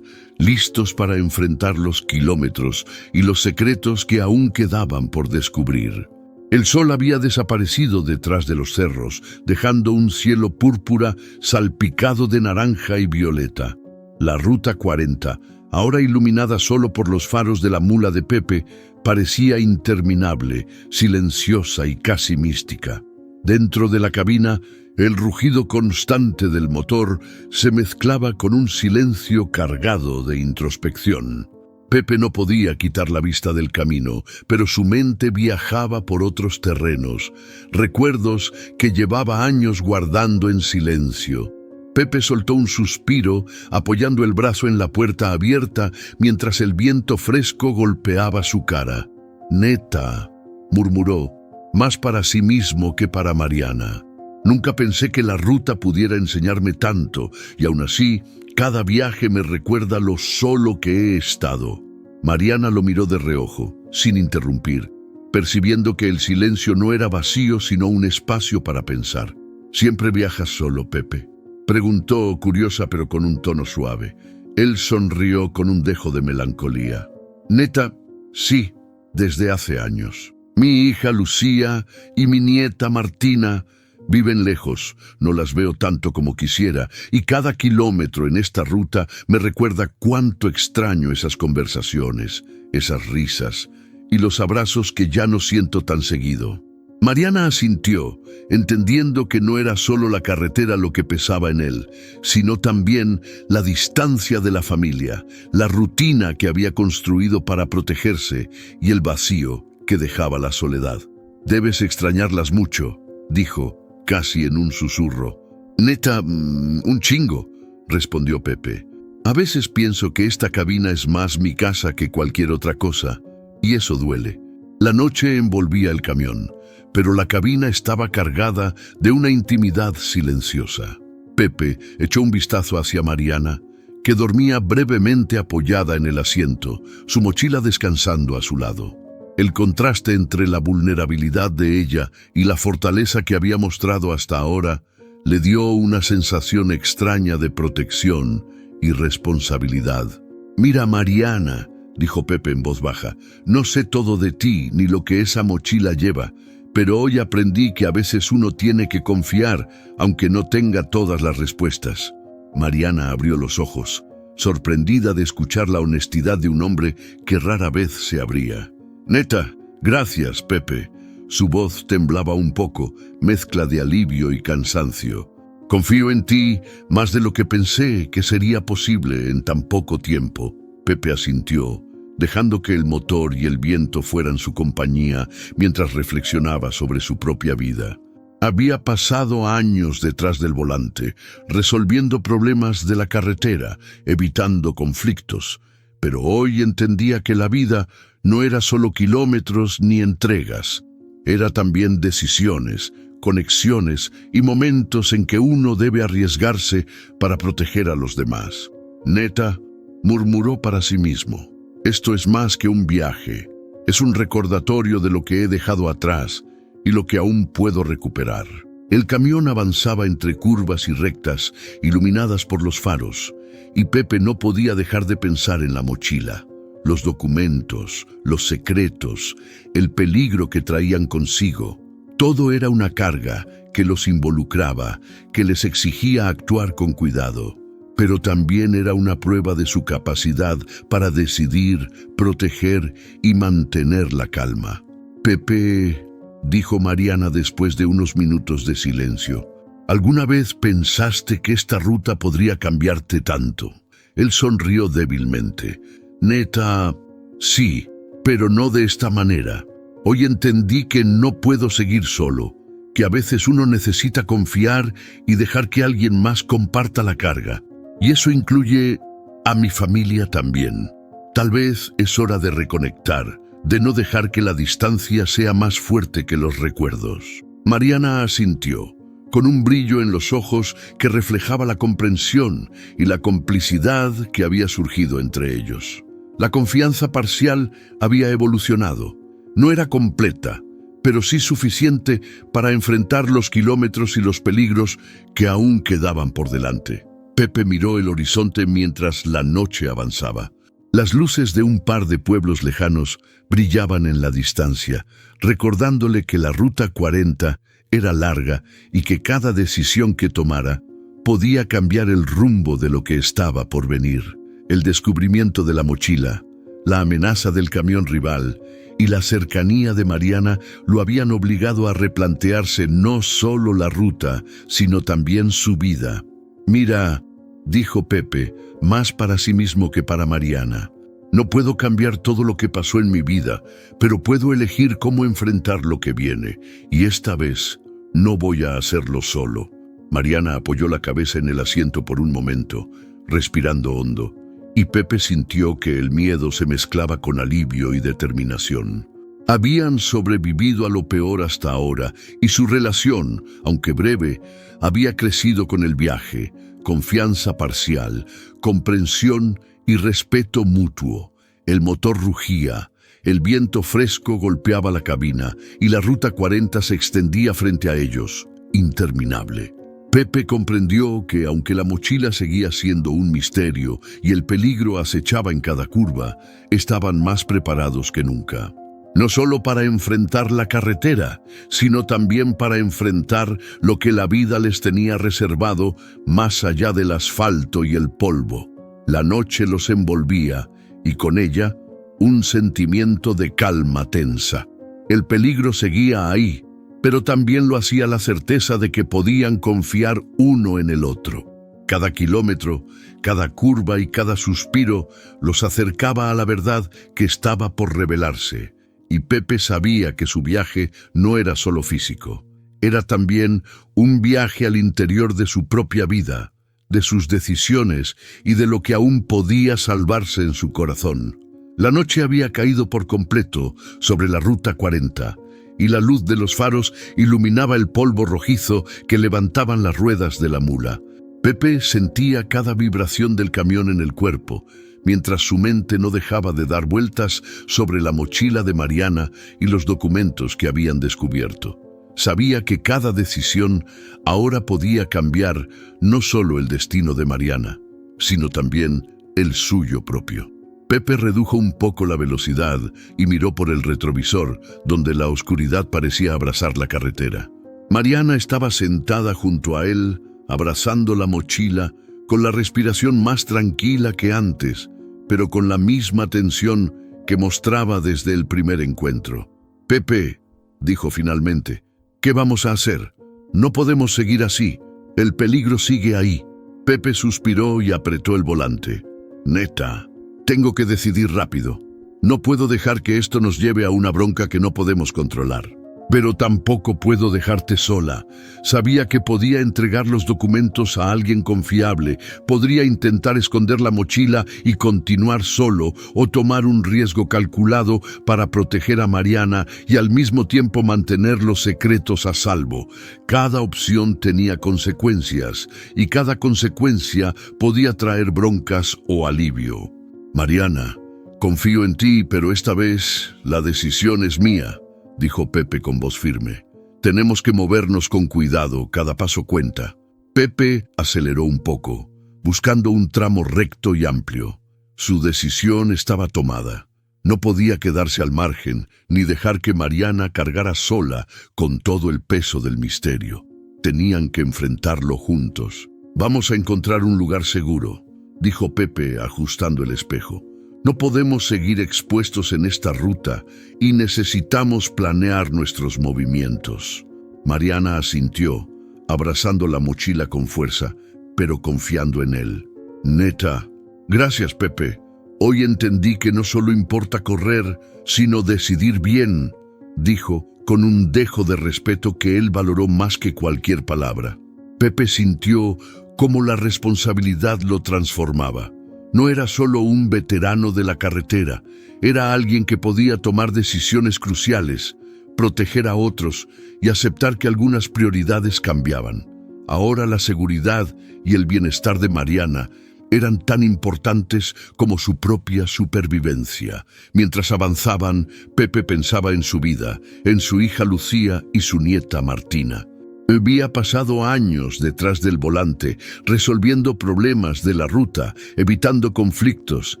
listos para enfrentar los kilómetros y los secretos que aún quedaban por descubrir. El sol había desaparecido detrás de los cerros, dejando un cielo púrpura salpicado de naranja y violeta. La Ruta 40, ahora iluminada solo por los faros de la mula de Pepe, parecía interminable, silenciosa y casi mística. Dentro de la cabina, el rugido constante del motor se mezclaba con un silencio cargado de introspección. Pepe no podía quitar la vista del camino, pero su mente viajaba por otros terrenos, recuerdos que llevaba años guardando en silencio. Pepe soltó un suspiro, apoyando el brazo en la puerta abierta mientras el viento fresco golpeaba su cara. «Neta», murmuró, más para sí mismo que para Mariana. «Nunca pensé que la ruta pudiera enseñarme tanto, y aún así, cada viaje me recuerda lo solo que he estado». Mariana lo miró de reojo, sin interrumpir, percibiendo que el silencio no era vacío sino un espacio para pensar. «¿Siempre viajas solo, Pepe?», preguntó, curiosa pero con un tono suave. Él sonrió con un dejo de melancolía. «Neta, sí, desde hace años. Mi hija Lucía y mi nieta Martina viven lejos, no las veo tanto como quisiera, y cada kilómetro en esta ruta me recuerda cuánto extraño esas conversaciones, esas risas y los abrazos que ya no siento tan seguido». Mariana asintió, entendiendo que no era solo la carretera lo que pesaba en él, sino también la distancia de la familia, la rutina que había construido para protegerse y el vacío que dejaba la soledad. «Debes extrañarlas mucho», dijo, casi en un susurro. «Neta, un chingo», respondió Pepe. «A veces pienso que esta cabina es más mi casa que cualquier otra cosa, y eso duele». La noche envolvía el camión, pero la cabina estaba cargada de una intimidad silenciosa. Pepe echó un vistazo hacia Mariana, que dormía brevemente apoyada en el asiento, su mochila descansando a su lado. El contraste entre la vulnerabilidad de ella y la fortaleza que había mostrado hasta ahora le dio una sensación extraña de protección y responsabilidad. «Mira, Mariana», dijo Pepe en voz baja, «no sé todo de ti ni lo que esa mochila lleva, pero hoy aprendí que a veces uno tiene que confiar, aunque no tenga todas las respuestas». Mariana abrió los ojos, sorprendida de escuchar la honestidad de un hombre que rara vez se abría. «Neta, gracias, Pepe». Su voz temblaba un poco, mezcla de alivio y cansancio. «Confío en ti más de lo que pensé que sería posible en tan poco tiempo». Pepe asintió, dejando que el motor y el viento fueran su compañía mientras reflexionaba sobre su propia vida. Había pasado años detrás del volante, resolviendo problemas de la carretera, evitando conflictos, pero hoy entendía que la vida no era solo kilómetros ni entregas, era también decisiones, conexiones y momentos en que uno debe arriesgarse para proteger a los demás. Neta murmuró para sí mismo: esto es más que un viaje, es un recordatorio de lo que he dejado atrás y lo que aún puedo recuperar. El camión avanzaba entre curvas y rectas, iluminadas por los faros, y Pepe no podía dejar de pensar en la mochila, los documentos, los secretos, el peligro que traían consigo. Todo era una carga que los involucraba, que les exigía actuar con cuidado, pero también era una prueba de su capacidad para decidir, proteger y mantener la calma. Pepe, dijo Mariana después de unos minutos de silencio, ¿alguna vez pensaste que esta ruta podría cambiarte tanto? Él sonrió débilmente. Neta, sí, pero no de esta manera. Hoy entendí que no puedo seguir solo, que a veces uno necesita confiar y dejar que alguien más comparta la carga. Y eso incluye a mi familia también. Tal vez es hora de reconectar, de no dejar que la distancia sea más fuerte que los recuerdos. Mariana asintió, con un brillo en los ojos que reflejaba la comprensión y la complicidad que había surgido entre ellos. La confianza parcial había evolucionado. No era completa, pero sí suficiente para enfrentar los kilómetros y los peligros que aún quedaban por delante. Pepe miró el horizonte mientras la noche avanzaba. Las luces de un par de pueblos lejanos brillaban en la distancia, recordándole que la Ruta 40 era larga y que cada decisión que tomara podía cambiar el rumbo de lo que estaba por venir. El descubrimiento de la mochila, la amenaza del camión rival y la cercanía de Mariana lo habían obligado a replantearse no solo la ruta, sino también su vida. «Mira», dijo Pepe, más para sí mismo que para Mariana, «no puedo cambiar todo lo que pasó en mi vida, pero puedo elegir cómo enfrentar lo que viene, y esta vez no voy a hacerlo solo». Mariana apoyó la cabeza en el asiento por un momento, respirando hondo, y Pepe sintió que el miedo se mezclaba con alivio y determinación. Habían sobrevivido a lo peor hasta ahora, y su relación, aunque breve, había crecido con el viaje. Confianza parcial, comprensión y respeto mutuo. El motor rugía, el viento fresco golpeaba la cabina y la Ruta 40 se extendía frente a ellos, interminable. Pepe comprendió que aunque la mochila seguía siendo un misterio y el peligro acechaba en cada curva, estaban más preparados que nunca. No solo para enfrentar la carretera, sino también para enfrentar lo que la vida les tenía reservado más allá del asfalto y el polvo. La noche los envolvía y con ella un sentimiento de calma tensa. El peligro seguía ahí, pero también lo hacía la certeza de que podían confiar uno en el otro. Cada kilómetro, cada curva y cada suspiro los acercaba a la verdad que estaba por revelarse. Y Pepe sabía que su viaje no era solo físico. Era también un viaje al interior de su propia vida, de sus decisiones y de lo que aún podía salvarse en su corazón. La noche había caído por completo sobre la Ruta 40 y la luz de los faros iluminaba el polvo rojizo que levantaban las ruedas de la mula. Pepe sentía cada vibración del camión en el cuerpo, mientras su mente no dejaba de dar vueltas sobre la mochila de Mariana y los documentos que habían descubierto. Sabía que cada decisión ahora podía cambiar no solo el destino de Mariana, sino también el suyo propio. Pepe redujo un poco la velocidad y miró por el retrovisor, donde la oscuridad parecía abrazar la carretera. Mariana estaba sentada junto a él, abrazando la mochila, con la respiración más tranquila que antes, pero con la misma tensión que mostraba desde el primer encuentro. «Pepe», dijo finalmente, «¿qué vamos a hacer? No podemos seguir así. El peligro sigue ahí». Pepe suspiró y apretó el volante. «Neta, tengo que decidir rápido. No puedo dejar que esto nos lleve a una bronca que no podemos controlar». Pero tampoco puedo dejarte sola. Sabía que podía entregar los documentos a alguien confiable, podría intentar esconder la mochila y continuar solo, o tomar un riesgo calculado para proteger a Mariana y al mismo tiempo mantener los secretos a salvo. Cada opción tenía consecuencias, y cada consecuencia podía traer broncas o alivio. Mariana, confío en ti, pero esta vez la decisión es mía, dijo Pepe con voz firme. Tenemos que movernos con cuidado, cada paso cuenta. Pepe aceleró un poco, buscando un tramo recto y amplio. Su decisión estaba tomada. No podía quedarse al margen, ni dejar que Mariana cargara sola con todo el peso del misterio. Tenían que enfrentarlo juntos. Vamos a encontrar un lugar seguro, dijo Pepe ajustando el espejo. No podemos seguir expuestos en esta ruta y necesitamos planear nuestros movimientos. Mariana asintió, abrazando la mochila con fuerza, pero confiando en él. Neta, gracias, Pepe. Hoy entendí que no solo importa correr, sino decidir bien, dijo, con un dejo de respeto que él valoró más que cualquier palabra. Pepe sintió cómo la responsabilidad lo transformaba. No era solo un veterano de la carretera, era alguien que podía tomar decisiones cruciales, proteger a otros y aceptar que algunas prioridades cambiaban. Ahora la seguridad y el bienestar de Mariana eran tan importantes como su propia supervivencia. Mientras avanzaban, Pepe pensaba en su vida, en su hija Lucía y su nieta Martina. Había pasado años detrás del volante, resolviendo problemas de la ruta, evitando conflictos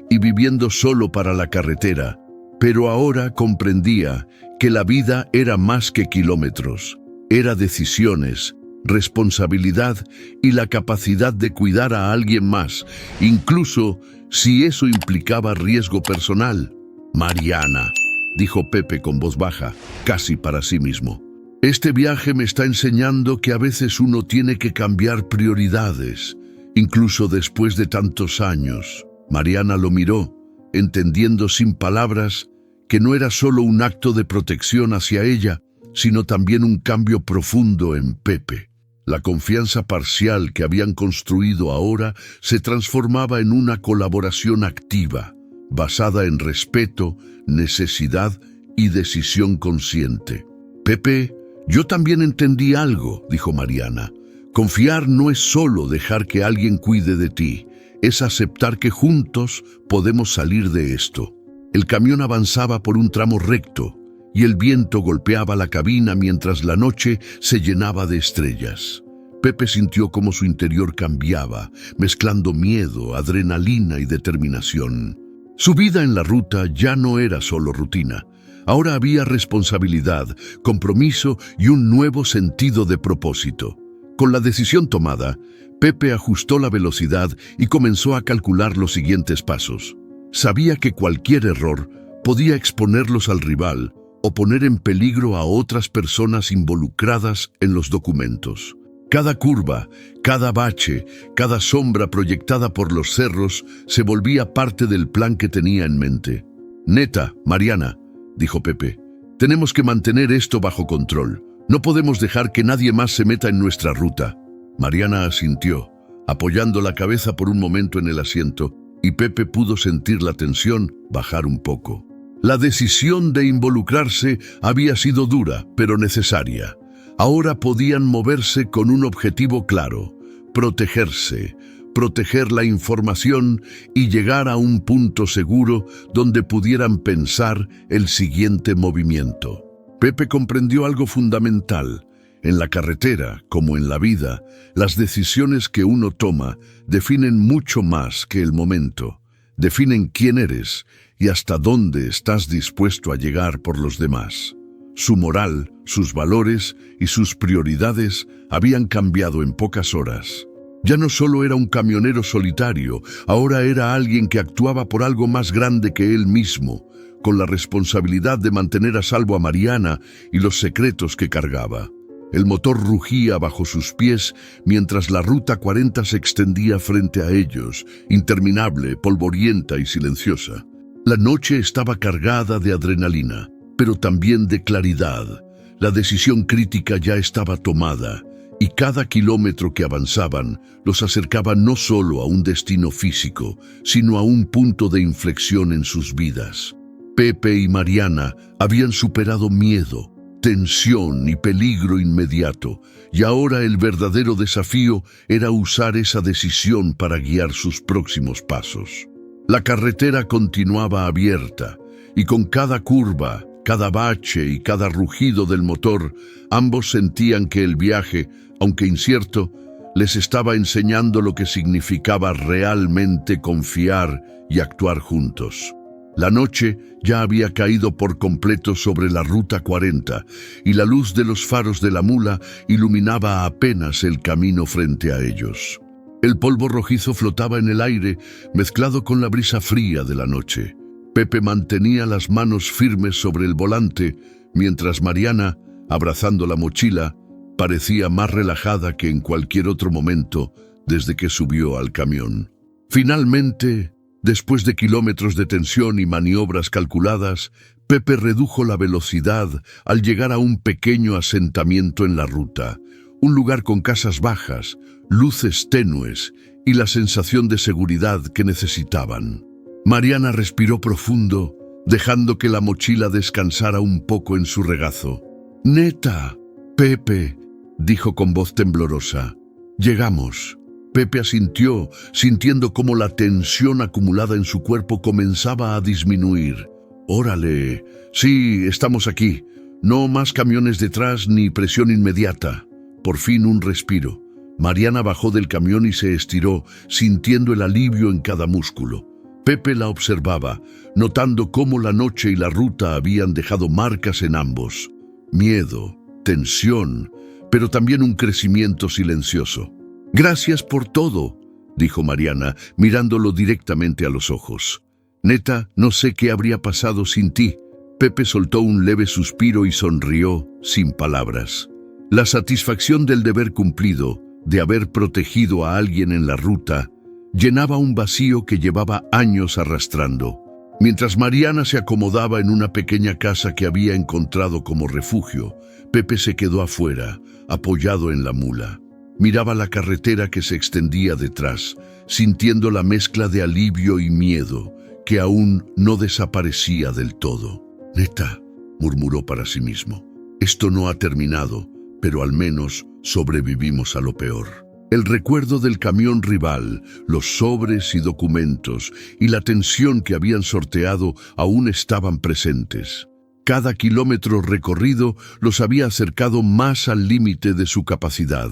y viviendo solo para la carretera. Pero ahora comprendía que la vida era más que kilómetros. Era decisiones, responsabilidad y la capacidad de cuidar a alguien más, incluso si eso implicaba riesgo personal. Mariana, dijo Pepe con voz baja, casi para sí mismo. Este viaje me está enseñando que a veces uno tiene que cambiar prioridades, incluso después de tantos años. Mariana lo miró, entendiendo sin palabras que no era solo un acto de protección hacia ella, sino también un cambio profundo en Pepe. La confianza parcial que habían construido ahora se transformaba en una colaboración activa, basada en respeto, necesidad y decisión consciente. Pepe, yo también entendí algo, dijo Mariana. Confiar no es solo dejar que alguien cuide de ti, es aceptar que juntos podemos salir de esto. El camión avanzaba por un tramo recto y el viento golpeaba la cabina mientras la noche se llenaba de estrellas. Pepe sintió cómo su interior cambiaba, mezclando miedo, adrenalina y determinación. Su vida en la ruta ya no era solo rutina. Ahora había responsabilidad, compromiso y un nuevo sentido de propósito. Con la decisión tomada, Pepe ajustó la velocidad y comenzó a calcular los siguientes pasos. Sabía que cualquier error podía exponerlos al rival o poner en peligro a otras personas involucradas en los documentos. Cada curva, cada bache, cada sombra proyectada por los cerros se volvía parte del plan que tenía en mente. Neta, Mariana, dijo Pepe, tenemos que mantener esto bajo control. No podemos dejar que nadie más se meta en nuestra ruta. Mariana asintió, apoyando la cabeza por un momento en el asiento, y Pepe pudo sentir la tensión bajar un poco. La decisión de involucrarse había sido dura, pero necesaria. Ahora podían moverse con un objetivo claro: protegerse, proteger la información y llegar a un punto seguro donde pudieran pensar el siguiente movimiento. Pepe comprendió algo fundamental. En la carretera, como en la vida, las decisiones que uno toma definen mucho más que el momento. Definen quién eres y hasta dónde estás dispuesto a llegar por los demás. Su moral, sus valores y sus prioridades habían cambiado en pocas horas. Ya no solo era un camionero solitario, ahora era alguien que actuaba por algo más grande que él mismo, con la responsabilidad de mantener a salvo a Mariana y los secretos que cargaba. El motor rugía bajo sus pies mientras la Ruta 40 se extendía frente a ellos, interminable, polvorienta y silenciosa. La noche estaba cargada de adrenalina, pero también de claridad. La decisión crítica ya estaba tomada, y cada kilómetro que avanzaban los acercaba no solo a un destino físico, sino a un punto de inflexión en sus vidas. Pepe y Mariana habían superado miedo, tensión y peligro inmediato, y ahora el verdadero desafío era usar esa decisión para guiar sus próximos pasos. La carretera continuaba abierta, y con cada curva, cada bache y cada rugido del motor, ambos sentían que el viaje, aunque incierto, les estaba enseñando lo que significaba realmente confiar y actuar juntos. La noche ya había caído por completo sobre la Ruta 40 y la luz de los faros de la mula iluminaba apenas el camino frente a ellos. El polvo rojizo flotaba en el aire, mezclado con la brisa fría de la noche. Pepe mantenía las manos firmes sobre el volante, mientras Mariana, abrazando la mochila, parecía más relajada que en cualquier otro momento desde que subió al camión. Finalmente, después de kilómetros de tensión y maniobras calculadas, Pepe redujo la velocidad al llegar a un pequeño asentamiento en la ruta, un lugar con casas bajas, luces tenues y la sensación de seguridad que necesitaban. Mariana respiró profundo, dejando que la mochila descansara un poco en su regazo. «Neta, Pepe», dijo con voz temblorosa. «Llegamos». Pepe asintió, sintiendo cómo la tensión acumulada en su cuerpo comenzaba a disminuir. «Órale, sí, estamos aquí. No más camiones detrás ni presión inmediata». Por fin un respiro. Mariana bajó del camión y se estiró, sintiendo el alivio en cada músculo. Pepe la observaba, notando cómo la noche y la ruta habían dejado marcas en ambos. Miedo, tensión, pero también un crecimiento silencioso. «Gracias por todo», dijo Mariana, mirándolo directamente a los ojos. «Neta, no sé qué habría pasado sin ti». Pepe soltó un leve suspiro y sonrió, sin palabras. La satisfacción del deber cumplido, de haber protegido a alguien en la ruta, llenaba un vacío que llevaba años arrastrando. Mientras Mariana se acomodaba en una pequeña casa que había encontrado como refugio, Pepe se quedó afuera, apoyado en la mula. Miraba la carretera que se extendía detrás, sintiendo la mezcla de alivio y miedo, que aún no desaparecía del todo. «Neta», murmuró para sí mismo, «esto no ha terminado, pero al menos sobrevivimos a lo peor». El recuerdo del camión rival, los sobres y documentos y la tensión que habían sorteado aún estaban presentes. Cada kilómetro recorrido los había acercado más al límite de su capacidad,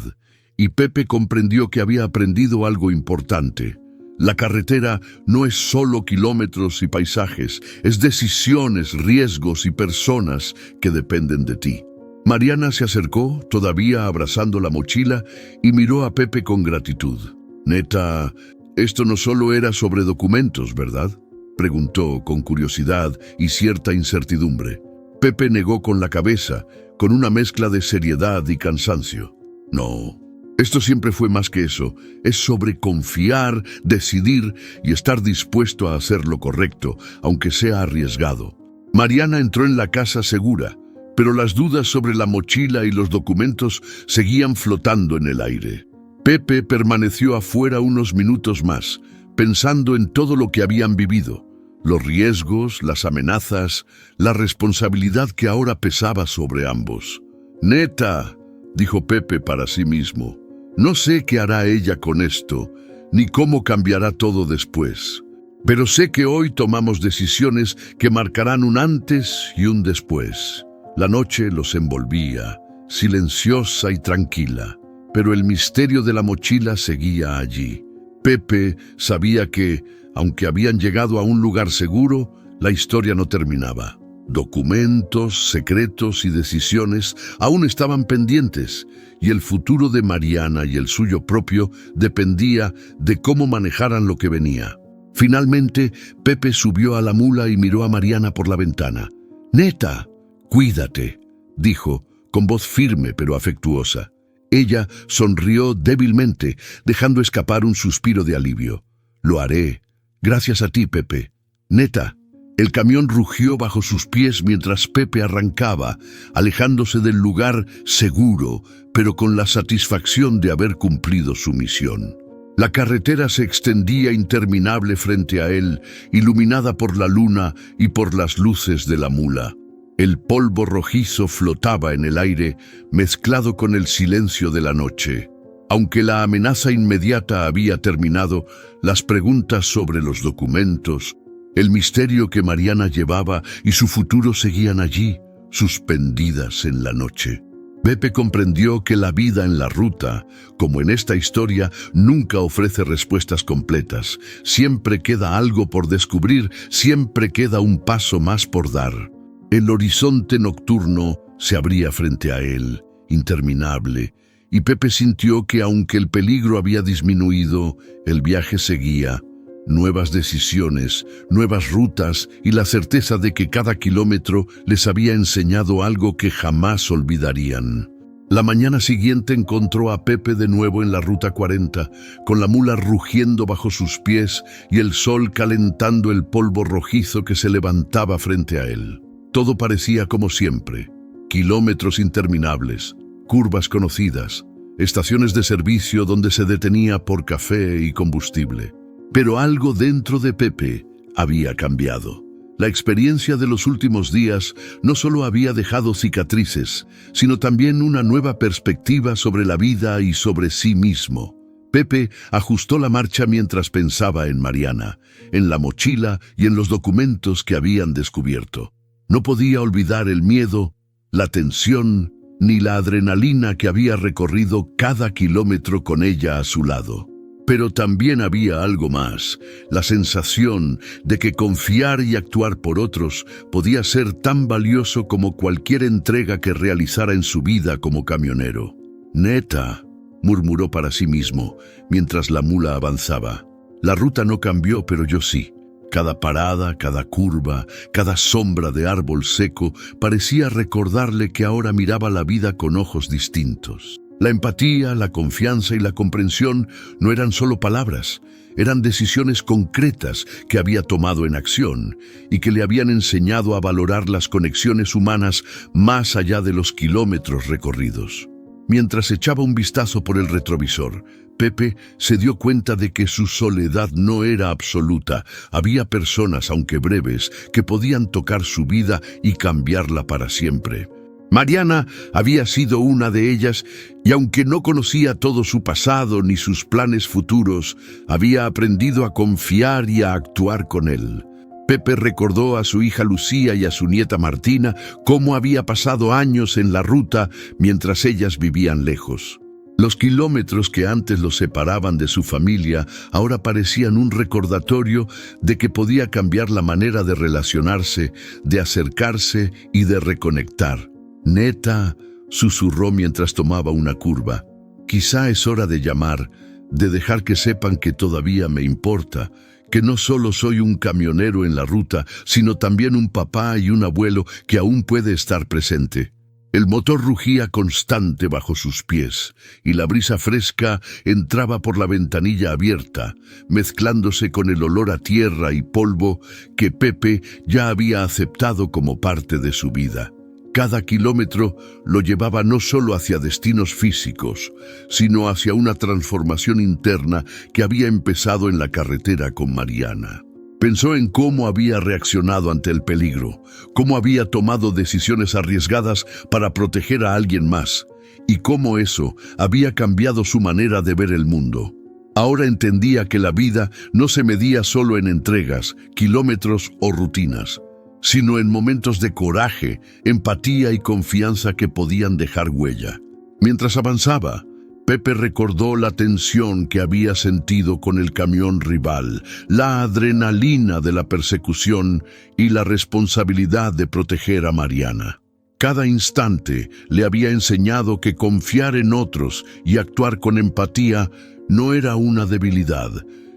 y Pepe comprendió que había aprendido algo importante. La carretera no es solo kilómetros y paisajes, es decisiones, riesgos y personas que dependen de ti. Mariana se acercó, todavía abrazando la mochila, y miró a Pepe con gratitud. «Neta, esto no solo era sobre documentos, ¿verdad?», preguntó con curiosidad y cierta incertidumbre. Pepe negó con la cabeza, con una mezcla de seriedad y cansancio. «No, esto siempre fue más que eso. Es sobre confiar, decidir y estar dispuesto a hacer lo correcto, aunque sea arriesgado». Mariana entró en la casa segura, pero las dudas sobre la mochila y los documentos seguían flotando en el aire. Pepe permaneció afuera unos minutos más, pensando en todo lo que habían vivido, los riesgos, las amenazas, la responsabilidad que ahora pesaba sobre ambos. «Neta», dijo Pepe para sí mismo, «no sé qué hará ella con esto, ni cómo cambiará todo después. Pero sé que hoy tomamos decisiones que marcarán un antes y un después». La noche los envolvía, silenciosa y tranquila, pero el misterio de la mochila seguía allí. Pepe sabía que, aunque habían llegado a un lugar seguro, la historia no terminaba. Documentos, secretos y decisiones aún estaban pendientes, y el futuro de Mariana y el suyo propio dependía de cómo manejaran lo que venía. Finalmente, Pepe subió a la mula y miró a Mariana por la ventana. «Neta, cuídate», dijo, con voz firme pero afectuosa. Ella sonrió débilmente, dejando escapar un suspiro de alivio. «Lo haré. Gracias a ti, Pepe. Neta, El camión rugió bajo sus pies mientras Pepe arrancaba, alejándose del lugar seguro, pero con la satisfacción de haber cumplido su misión. La carretera se extendía interminable frente a él, iluminada por la luna y por las luces de la mula. El polvo rojizo flotaba en el aire, mezclado con el silencio de la noche. Aunque la amenaza inmediata había terminado, las preguntas sobre los documentos, el misterio que Mariana llevaba y su futuro seguían allí, suspendidas en la noche. Pepe comprendió que la vida en la ruta, como en esta historia, nunca ofrece respuestas completas. Siempre queda algo por descubrir, siempre queda un paso más por dar. El horizonte nocturno se abría frente a él, interminable, y Pepe sintió que aunque el peligro había disminuido, el viaje seguía. Nuevas decisiones, nuevas rutas y la certeza de que cada kilómetro les había enseñado algo que jamás olvidarían. La mañana siguiente encontró a Pepe de nuevo en la Ruta 40, con la mula rugiendo bajo sus pies y el sol calentando el polvo rojizo que se levantaba frente a él. Todo parecía como siempre: kilómetros interminables, curvas conocidas, estaciones de servicio donde se detenía por café y combustible. Pero algo dentro de Pepe había cambiado. La experiencia de los últimos días no solo había dejado cicatrices, sino también una nueva perspectiva sobre la vida y sobre sí mismo. Pepe ajustó la marcha mientras pensaba en Mariana, en la mochila y en los documentos que habían descubierto. No podía olvidar el miedo, la tensión, ni la adrenalina que había recorrido cada kilómetro con ella a su lado. Pero también había algo más, la sensación de que confiar y actuar por otros podía ser tan valioso como cualquier entrega que realizara en su vida como camionero. «Neta», murmuró para sí mismo, mientras la mula avanzaba. La ruta no cambió, pero yo sí. Cada parada, cada curva, cada sombra de árbol seco parecía recordarle que ahora miraba la vida con ojos distintos. La empatía, la confianza y la comprensión no eran solo palabras, eran decisiones concretas que había tomado en acción y que le habían enseñado a valorar las conexiones humanas más allá de los kilómetros recorridos. Mientras echaba un vistazo por el retrovisor, Pepe se dio cuenta de que su soledad no era absoluta. Había personas, aunque breves, que podían tocar su vida y cambiarla para siempre. Mariana había sido una de ellas, y aunque no conocía todo su pasado ni sus planes futuros, había aprendido a confiar y a actuar con él. Pepe recordó a su hija Lucía y a su nieta Martina cómo había pasado años en la ruta mientras ellas vivían lejos. Los kilómetros que antes los separaban de su familia ahora parecían un recordatorio de que podía cambiar la manera de relacionarse, de acercarse y de reconectar. «Neta», susurró mientras tomaba una curva. «Quizá es hora de llamar, de dejar que sepan que todavía me importa, que no solo soy un camionero en la ruta, sino también un papá y un abuelo que aún puede estar presente». El motor rugía constante bajo sus pies, y la brisa fresca entraba por la ventanilla abierta, mezclándose con el olor a tierra y polvo que Pepe ya había aceptado como parte de su vida. Cada kilómetro lo llevaba no solo hacia destinos físicos, sino hacia una transformación interna que había empezado en la carretera con Mariana. Pensó en cómo había reaccionado ante el peligro, cómo había tomado decisiones arriesgadas para proteger a alguien más, y cómo eso había cambiado su manera de ver el mundo. Ahora entendía que la vida no se medía solo en entregas, kilómetros o rutinas, sino en momentos de coraje, empatía y confianza que podían dejar huella. Mientras avanzaba, Pepe recordó la tensión que había sentido con el camión rival, la adrenalina de la persecución y la responsabilidad de proteger a Mariana. Cada instante le había enseñado que confiar en otros y actuar con empatía no era una debilidad,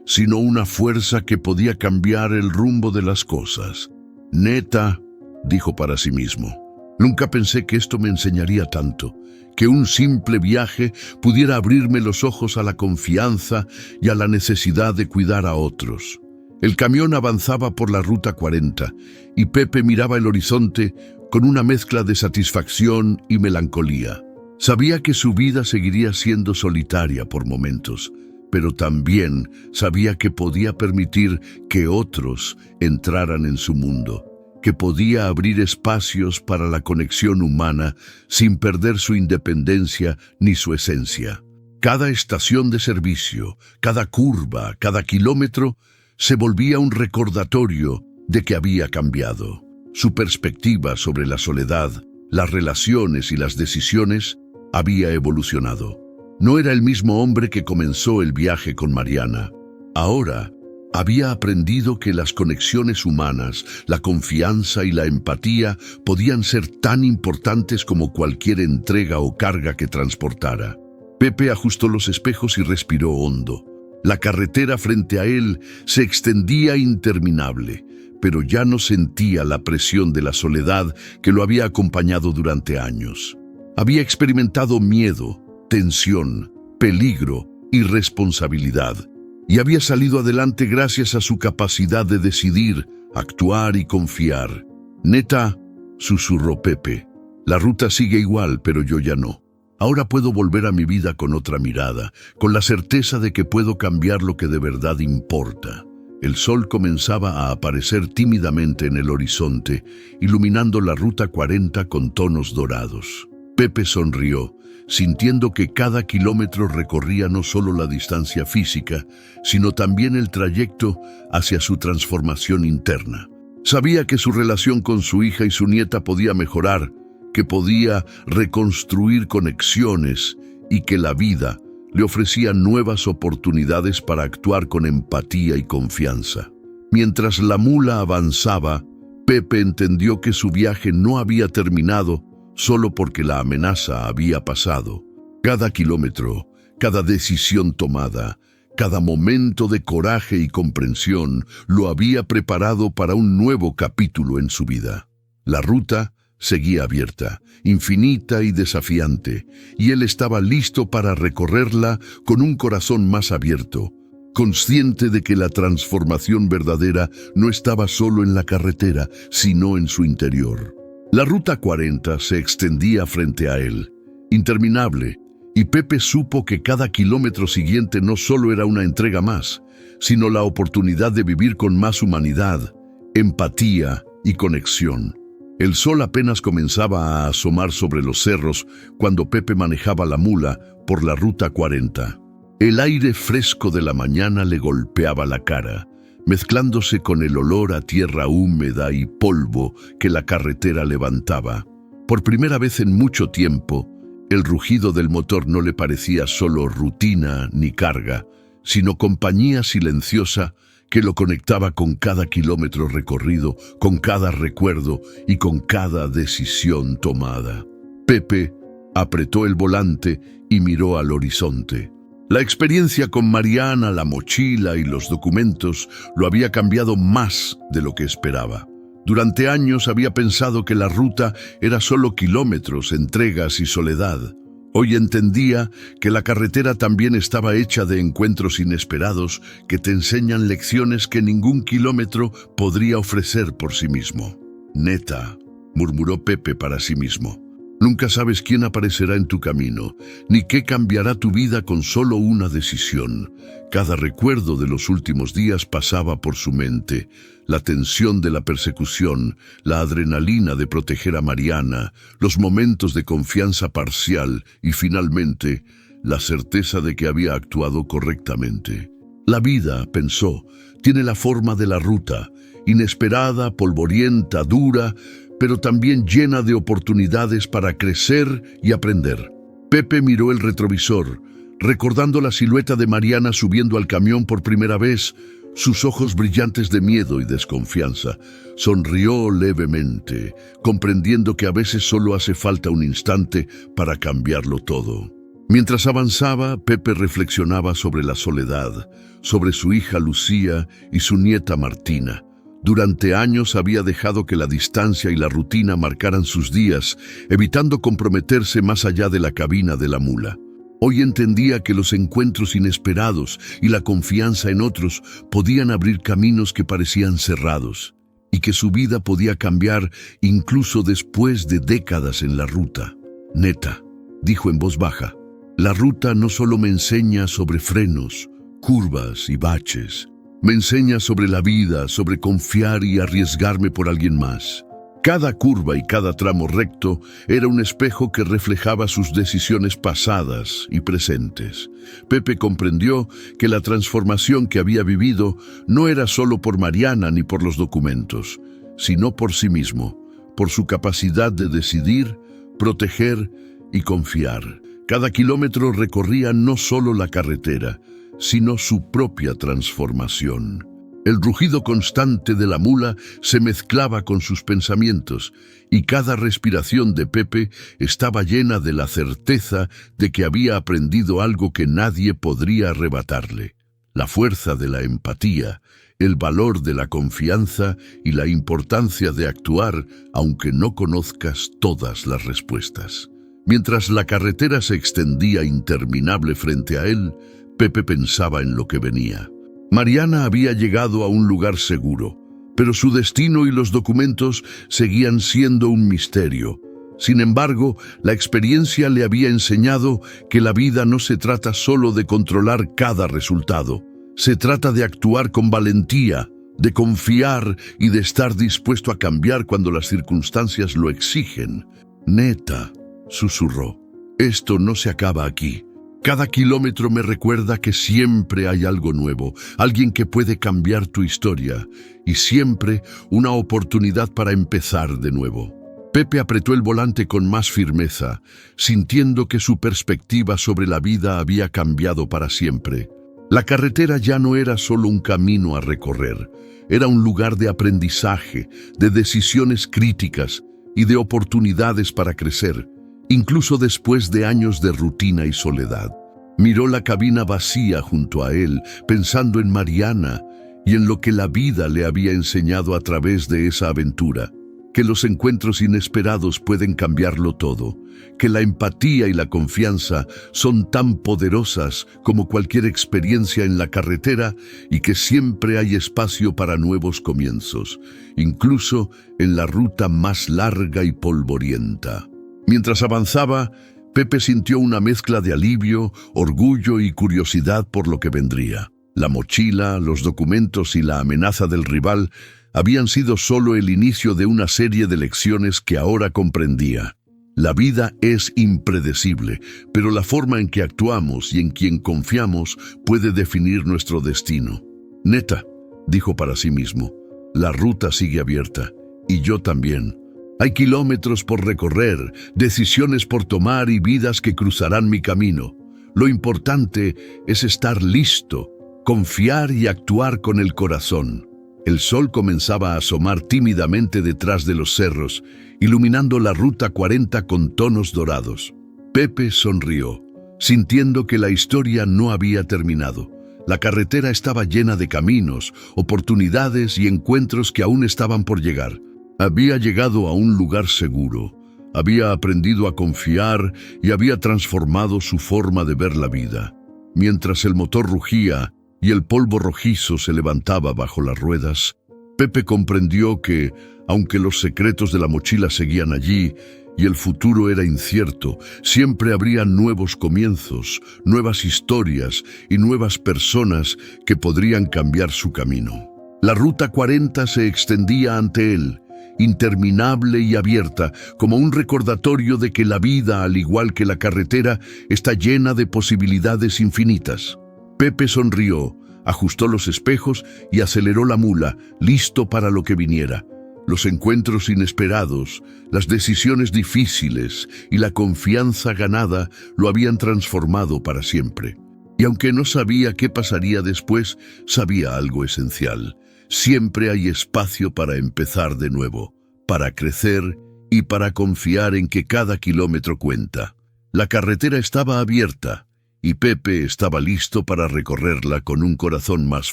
sino una fuerza que podía cambiar el rumbo de las cosas. «Neta», dijo para sí mismo, «nunca pensé que esto me enseñaría tanto, que un simple viaje pudiera abrirme los ojos a la confianza y a la necesidad de cuidar a otros». El camión avanzaba por la Ruta 40 y Pepe miraba el horizonte con una mezcla de satisfacción y melancolía. Sabía que su vida seguiría siendo solitaria por momentos, pero también sabía que podía permitir que otros entraran en su mundo, que podía abrir espacios para la conexión humana sin perder su independencia ni su esencia. Cada estación de servicio, cada curva, cada kilómetro, se volvía un recordatorio de que había cambiado. Su perspectiva sobre la soledad, las relaciones y las decisiones había evolucionado. No era el mismo hombre que comenzó el viaje con Mariana. Ahora había aprendido que las conexiones humanas, la confianza y la empatía podían ser tan importantes como cualquier entrega o carga que transportara. Pepe ajustó los espejos y respiró hondo. La carretera frente a él se extendía interminable, pero ya no sentía la presión de la soledad que lo había acompañado durante años. Había experimentado miedo, tensión, peligro y responsabilidad, y había salido adelante gracias a su capacidad de decidir, actuar y confiar. «Neta», susurró Pepe, «la ruta sigue igual, pero yo ya no. Ahora puedo volver a mi vida con otra mirada, con la certeza de que puedo cambiar lo que de verdad importa». El sol comenzaba a aparecer tímidamente en el horizonte, iluminando la Ruta 40 con tonos dorados. Pepe sonrió, sintiendo que cada kilómetro recorría no solo la distancia física, sino también el trayecto hacia su transformación interna. Sabía que su relación con su hija y su nieta podía mejorar, que podía reconstruir conexiones y que la vida le ofrecía nuevas oportunidades para actuar con empatía y confianza. Mientras la mula avanzaba, Pepe entendió que su viaje no había terminado solo porque la amenaza había pasado. Cada kilómetro, cada decisión tomada, cada momento de coraje y comprensión lo había preparado para un nuevo capítulo en su vida. La ruta seguía abierta, infinita y desafiante, y él estaba listo para recorrerla con un corazón más abierto, consciente de que la transformación verdadera no estaba solo en la carretera, sino en su interior. La Ruta 40 se extendía frente a él, interminable, y Pepe supo que cada kilómetro siguiente no solo era una entrega más, sino la oportunidad de vivir con más humanidad, empatía y conexión. El sol apenas comenzaba a asomar sobre los cerros cuando Pepe manejaba la mula por la Ruta 40. El aire fresco de la mañana le golpeaba la cara, mezclándose con el olor a tierra húmeda y polvo que la carretera levantaba. Por primera vez en mucho tiempo, el rugido del motor no le parecía solo rutina ni carga, sino compañía silenciosa que lo conectaba con cada kilómetro recorrido, con cada recuerdo y con cada decisión tomada. Pepe apretó el volante y miró al horizonte. La experiencia con Mariana, la mochila y los documentos lo había cambiado más de lo que esperaba. Durante años había pensado que la ruta era solo kilómetros, entregas y soledad. Hoy entendía que la carretera también estaba hecha de encuentros inesperados que te enseñan lecciones que ningún kilómetro podría ofrecer por sí mismo. «Neta», murmuró Pepe para sí mismo, «nunca sabes quién aparecerá en tu camino, ni qué cambiará tu vida con solo una decisión». Cada recuerdo de los últimos días pasaba por su mente. La tensión de la persecución, la adrenalina de proteger a Mariana, los momentos de confianza parcial y finalmente la certeza de que había actuado correctamente. La vida, pensó, tiene la forma de la ruta, inesperada, polvorienta, dura, pero también llena de oportunidades para crecer y aprender. Pepe miró el retrovisor, recordando la silueta de Mariana subiendo al camión por primera vez, sus ojos brillantes de miedo y desconfianza. Sonrió levemente, comprendiendo que a veces solo hace falta un instante para cambiarlo todo. Mientras avanzaba, Pepe reflexionaba sobre la soledad, sobre su hija Lucía y su nieta Martina. Durante años había dejado que la distancia y la rutina marcaran sus días, evitando comprometerse más allá de la cabina de la mula. Hoy entendía que los encuentros inesperados y la confianza en otros podían abrir caminos que parecían cerrados, y que su vida podía cambiar incluso después de décadas en la ruta. Neta, dijo en voz baja, la ruta no solo me enseña sobre frenos, curvas y baches. Me enseña sobre la vida, sobre confiar y arriesgarme por alguien más. Cada curva y cada tramo recto era un espejo que reflejaba sus decisiones pasadas y presentes. Pepe comprendió que la transformación que había vivido no era solo por Mariana ni por los documentos, sino por sí mismo, por su capacidad de decidir, proteger y confiar. Cada kilómetro recorría no solo la carretera, sino su propia transformación. El rugido constante de la mula se mezclaba con sus pensamientos, y cada respiración de Pepe estaba llena de la certeza de que había aprendido algo que nadie podría arrebatarle: la fuerza de la empatía, el valor de la confianza y la importancia de actuar aunque no conozcas todas las respuestas. Mientras la carretera se extendía interminable frente a él, Pepe pensaba en lo que venía. Mariana había llegado a un lugar seguro, pero su destino y los documentos seguían siendo un misterio. Sin embargo, la experiencia le había enseñado que la vida no se trata solo de controlar cada resultado. Se trata de actuar con valentía, de confiar y de estar dispuesto a cambiar cuando las circunstancias lo exigen. Neta, susurró, esto no se acaba aquí. Cada kilómetro me recuerda que siempre hay algo nuevo, alguien que puede cambiar tu historia, y siempre una oportunidad para empezar de nuevo. Pepe apretó el volante con más firmeza, sintiendo que su perspectiva sobre la vida había cambiado para siempre. La carretera ya no era solo un camino a recorrer, era un lugar de aprendizaje, de decisiones críticas y de oportunidades para crecer, incluso después de años de rutina y soledad. Miró la cabina vacía junto a él, pensando en Mariana y en lo que la vida le había enseñado a través de esa aventura. Que los encuentros inesperados pueden cambiarlo todo, que la empatía y la confianza son tan poderosas como cualquier experiencia en la carretera y que siempre hay espacio para nuevos comienzos, incluso en la ruta más larga y polvorienta. Mientras avanzaba, Pepe sintió una mezcla de alivio, orgullo y curiosidad por lo que vendría. La mochila, los documentos y la amenaza del rival habían sido solo el inicio de una serie de lecciones que ahora comprendía. La vida es impredecible, pero la forma en que actuamos y en quien confiamos puede definir nuestro destino. Neta, dijo para sí mismo, la ruta sigue abierta, y yo también. Hay kilómetros por recorrer, decisiones por tomar y vidas que cruzarán mi camino. Lo importante es estar listo, confiar y actuar con el corazón. El sol comenzaba a asomar tímidamente detrás de los cerros, iluminando la Ruta 40 con tonos dorados. Pepe sonrió, sintiendo que la historia no había terminado. La carretera estaba llena de caminos, oportunidades y encuentros que aún estaban por llegar. Había llegado a un lugar seguro, había aprendido a confiar y había transformado su forma de ver la vida. Mientras el motor rugía y el polvo rojizo se levantaba bajo las ruedas, Pepe comprendió que, aunque los secretos de la mochila seguían allí y el futuro era incierto, siempre habría nuevos comienzos, nuevas historias y nuevas personas que podrían cambiar su camino. La Ruta 40 se extendía ante él, interminable y abierta, como un recordatorio de que la vida, al igual que la carretera, está llena de posibilidades infinitas. Pepe sonrió, ajustó los espejos y aceleró la mula, listo para lo que viniera. Los encuentros inesperados, las decisiones difíciles y la confianza ganada lo habían transformado para siempre. Y aunque no sabía qué pasaría después, sabía algo esencial. Siempre hay espacio para empezar de nuevo, para crecer y para confiar en que cada kilómetro cuenta. La carretera estaba abierta y Pepe estaba listo para recorrerla con un corazón más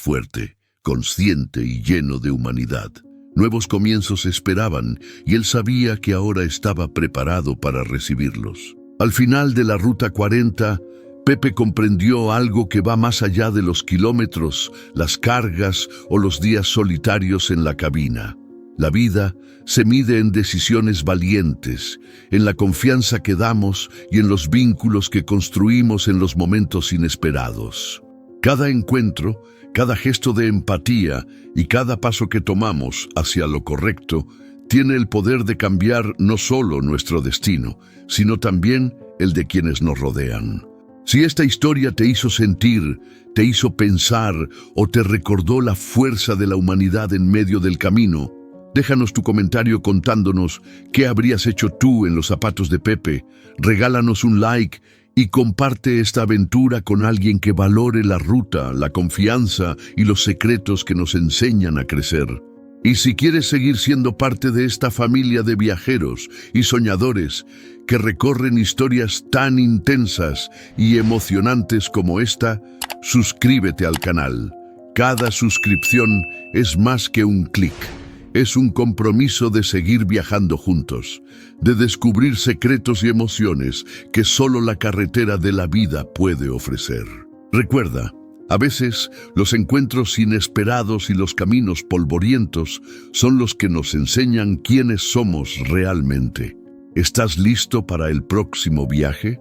fuerte, consciente y lleno de humanidad. Nuevos comienzos esperaban y él sabía que ahora estaba preparado para recibirlos. Al final de la Ruta 40, Pepe comprendió algo que va más allá de los kilómetros, las cargas o los días solitarios en la cabina. La vida se mide en decisiones valientes, en la confianza que damos y en los vínculos que construimos en los momentos inesperados. Cada encuentro, cada gesto de empatía y cada paso que tomamos hacia lo correcto tiene el poder de cambiar no solo nuestro destino, sino también el de quienes nos rodean. Si esta historia te hizo sentir, te hizo pensar o te recordó la fuerza de la humanidad en medio del camino, déjanos tu comentario contándonos qué habrías hecho tú en los zapatos de Pepe. Regálanos un like y comparte esta aventura con alguien que valore la ruta, la confianza y los secretos que nos enseñan a crecer. Y si quieres seguir siendo parte de esta familia de viajeros y soñadores que recorren historias tan intensas y emocionantes como esta, suscríbete al canal. Cada suscripción es más que un clic. Es un compromiso de seguir viajando juntos, de descubrir secretos y emociones que solo la carretera de la vida puede ofrecer. Recuerda, a veces los encuentros inesperados y los caminos polvorientos son los que nos enseñan quiénes somos realmente. ¿Estás listo para el próximo viaje?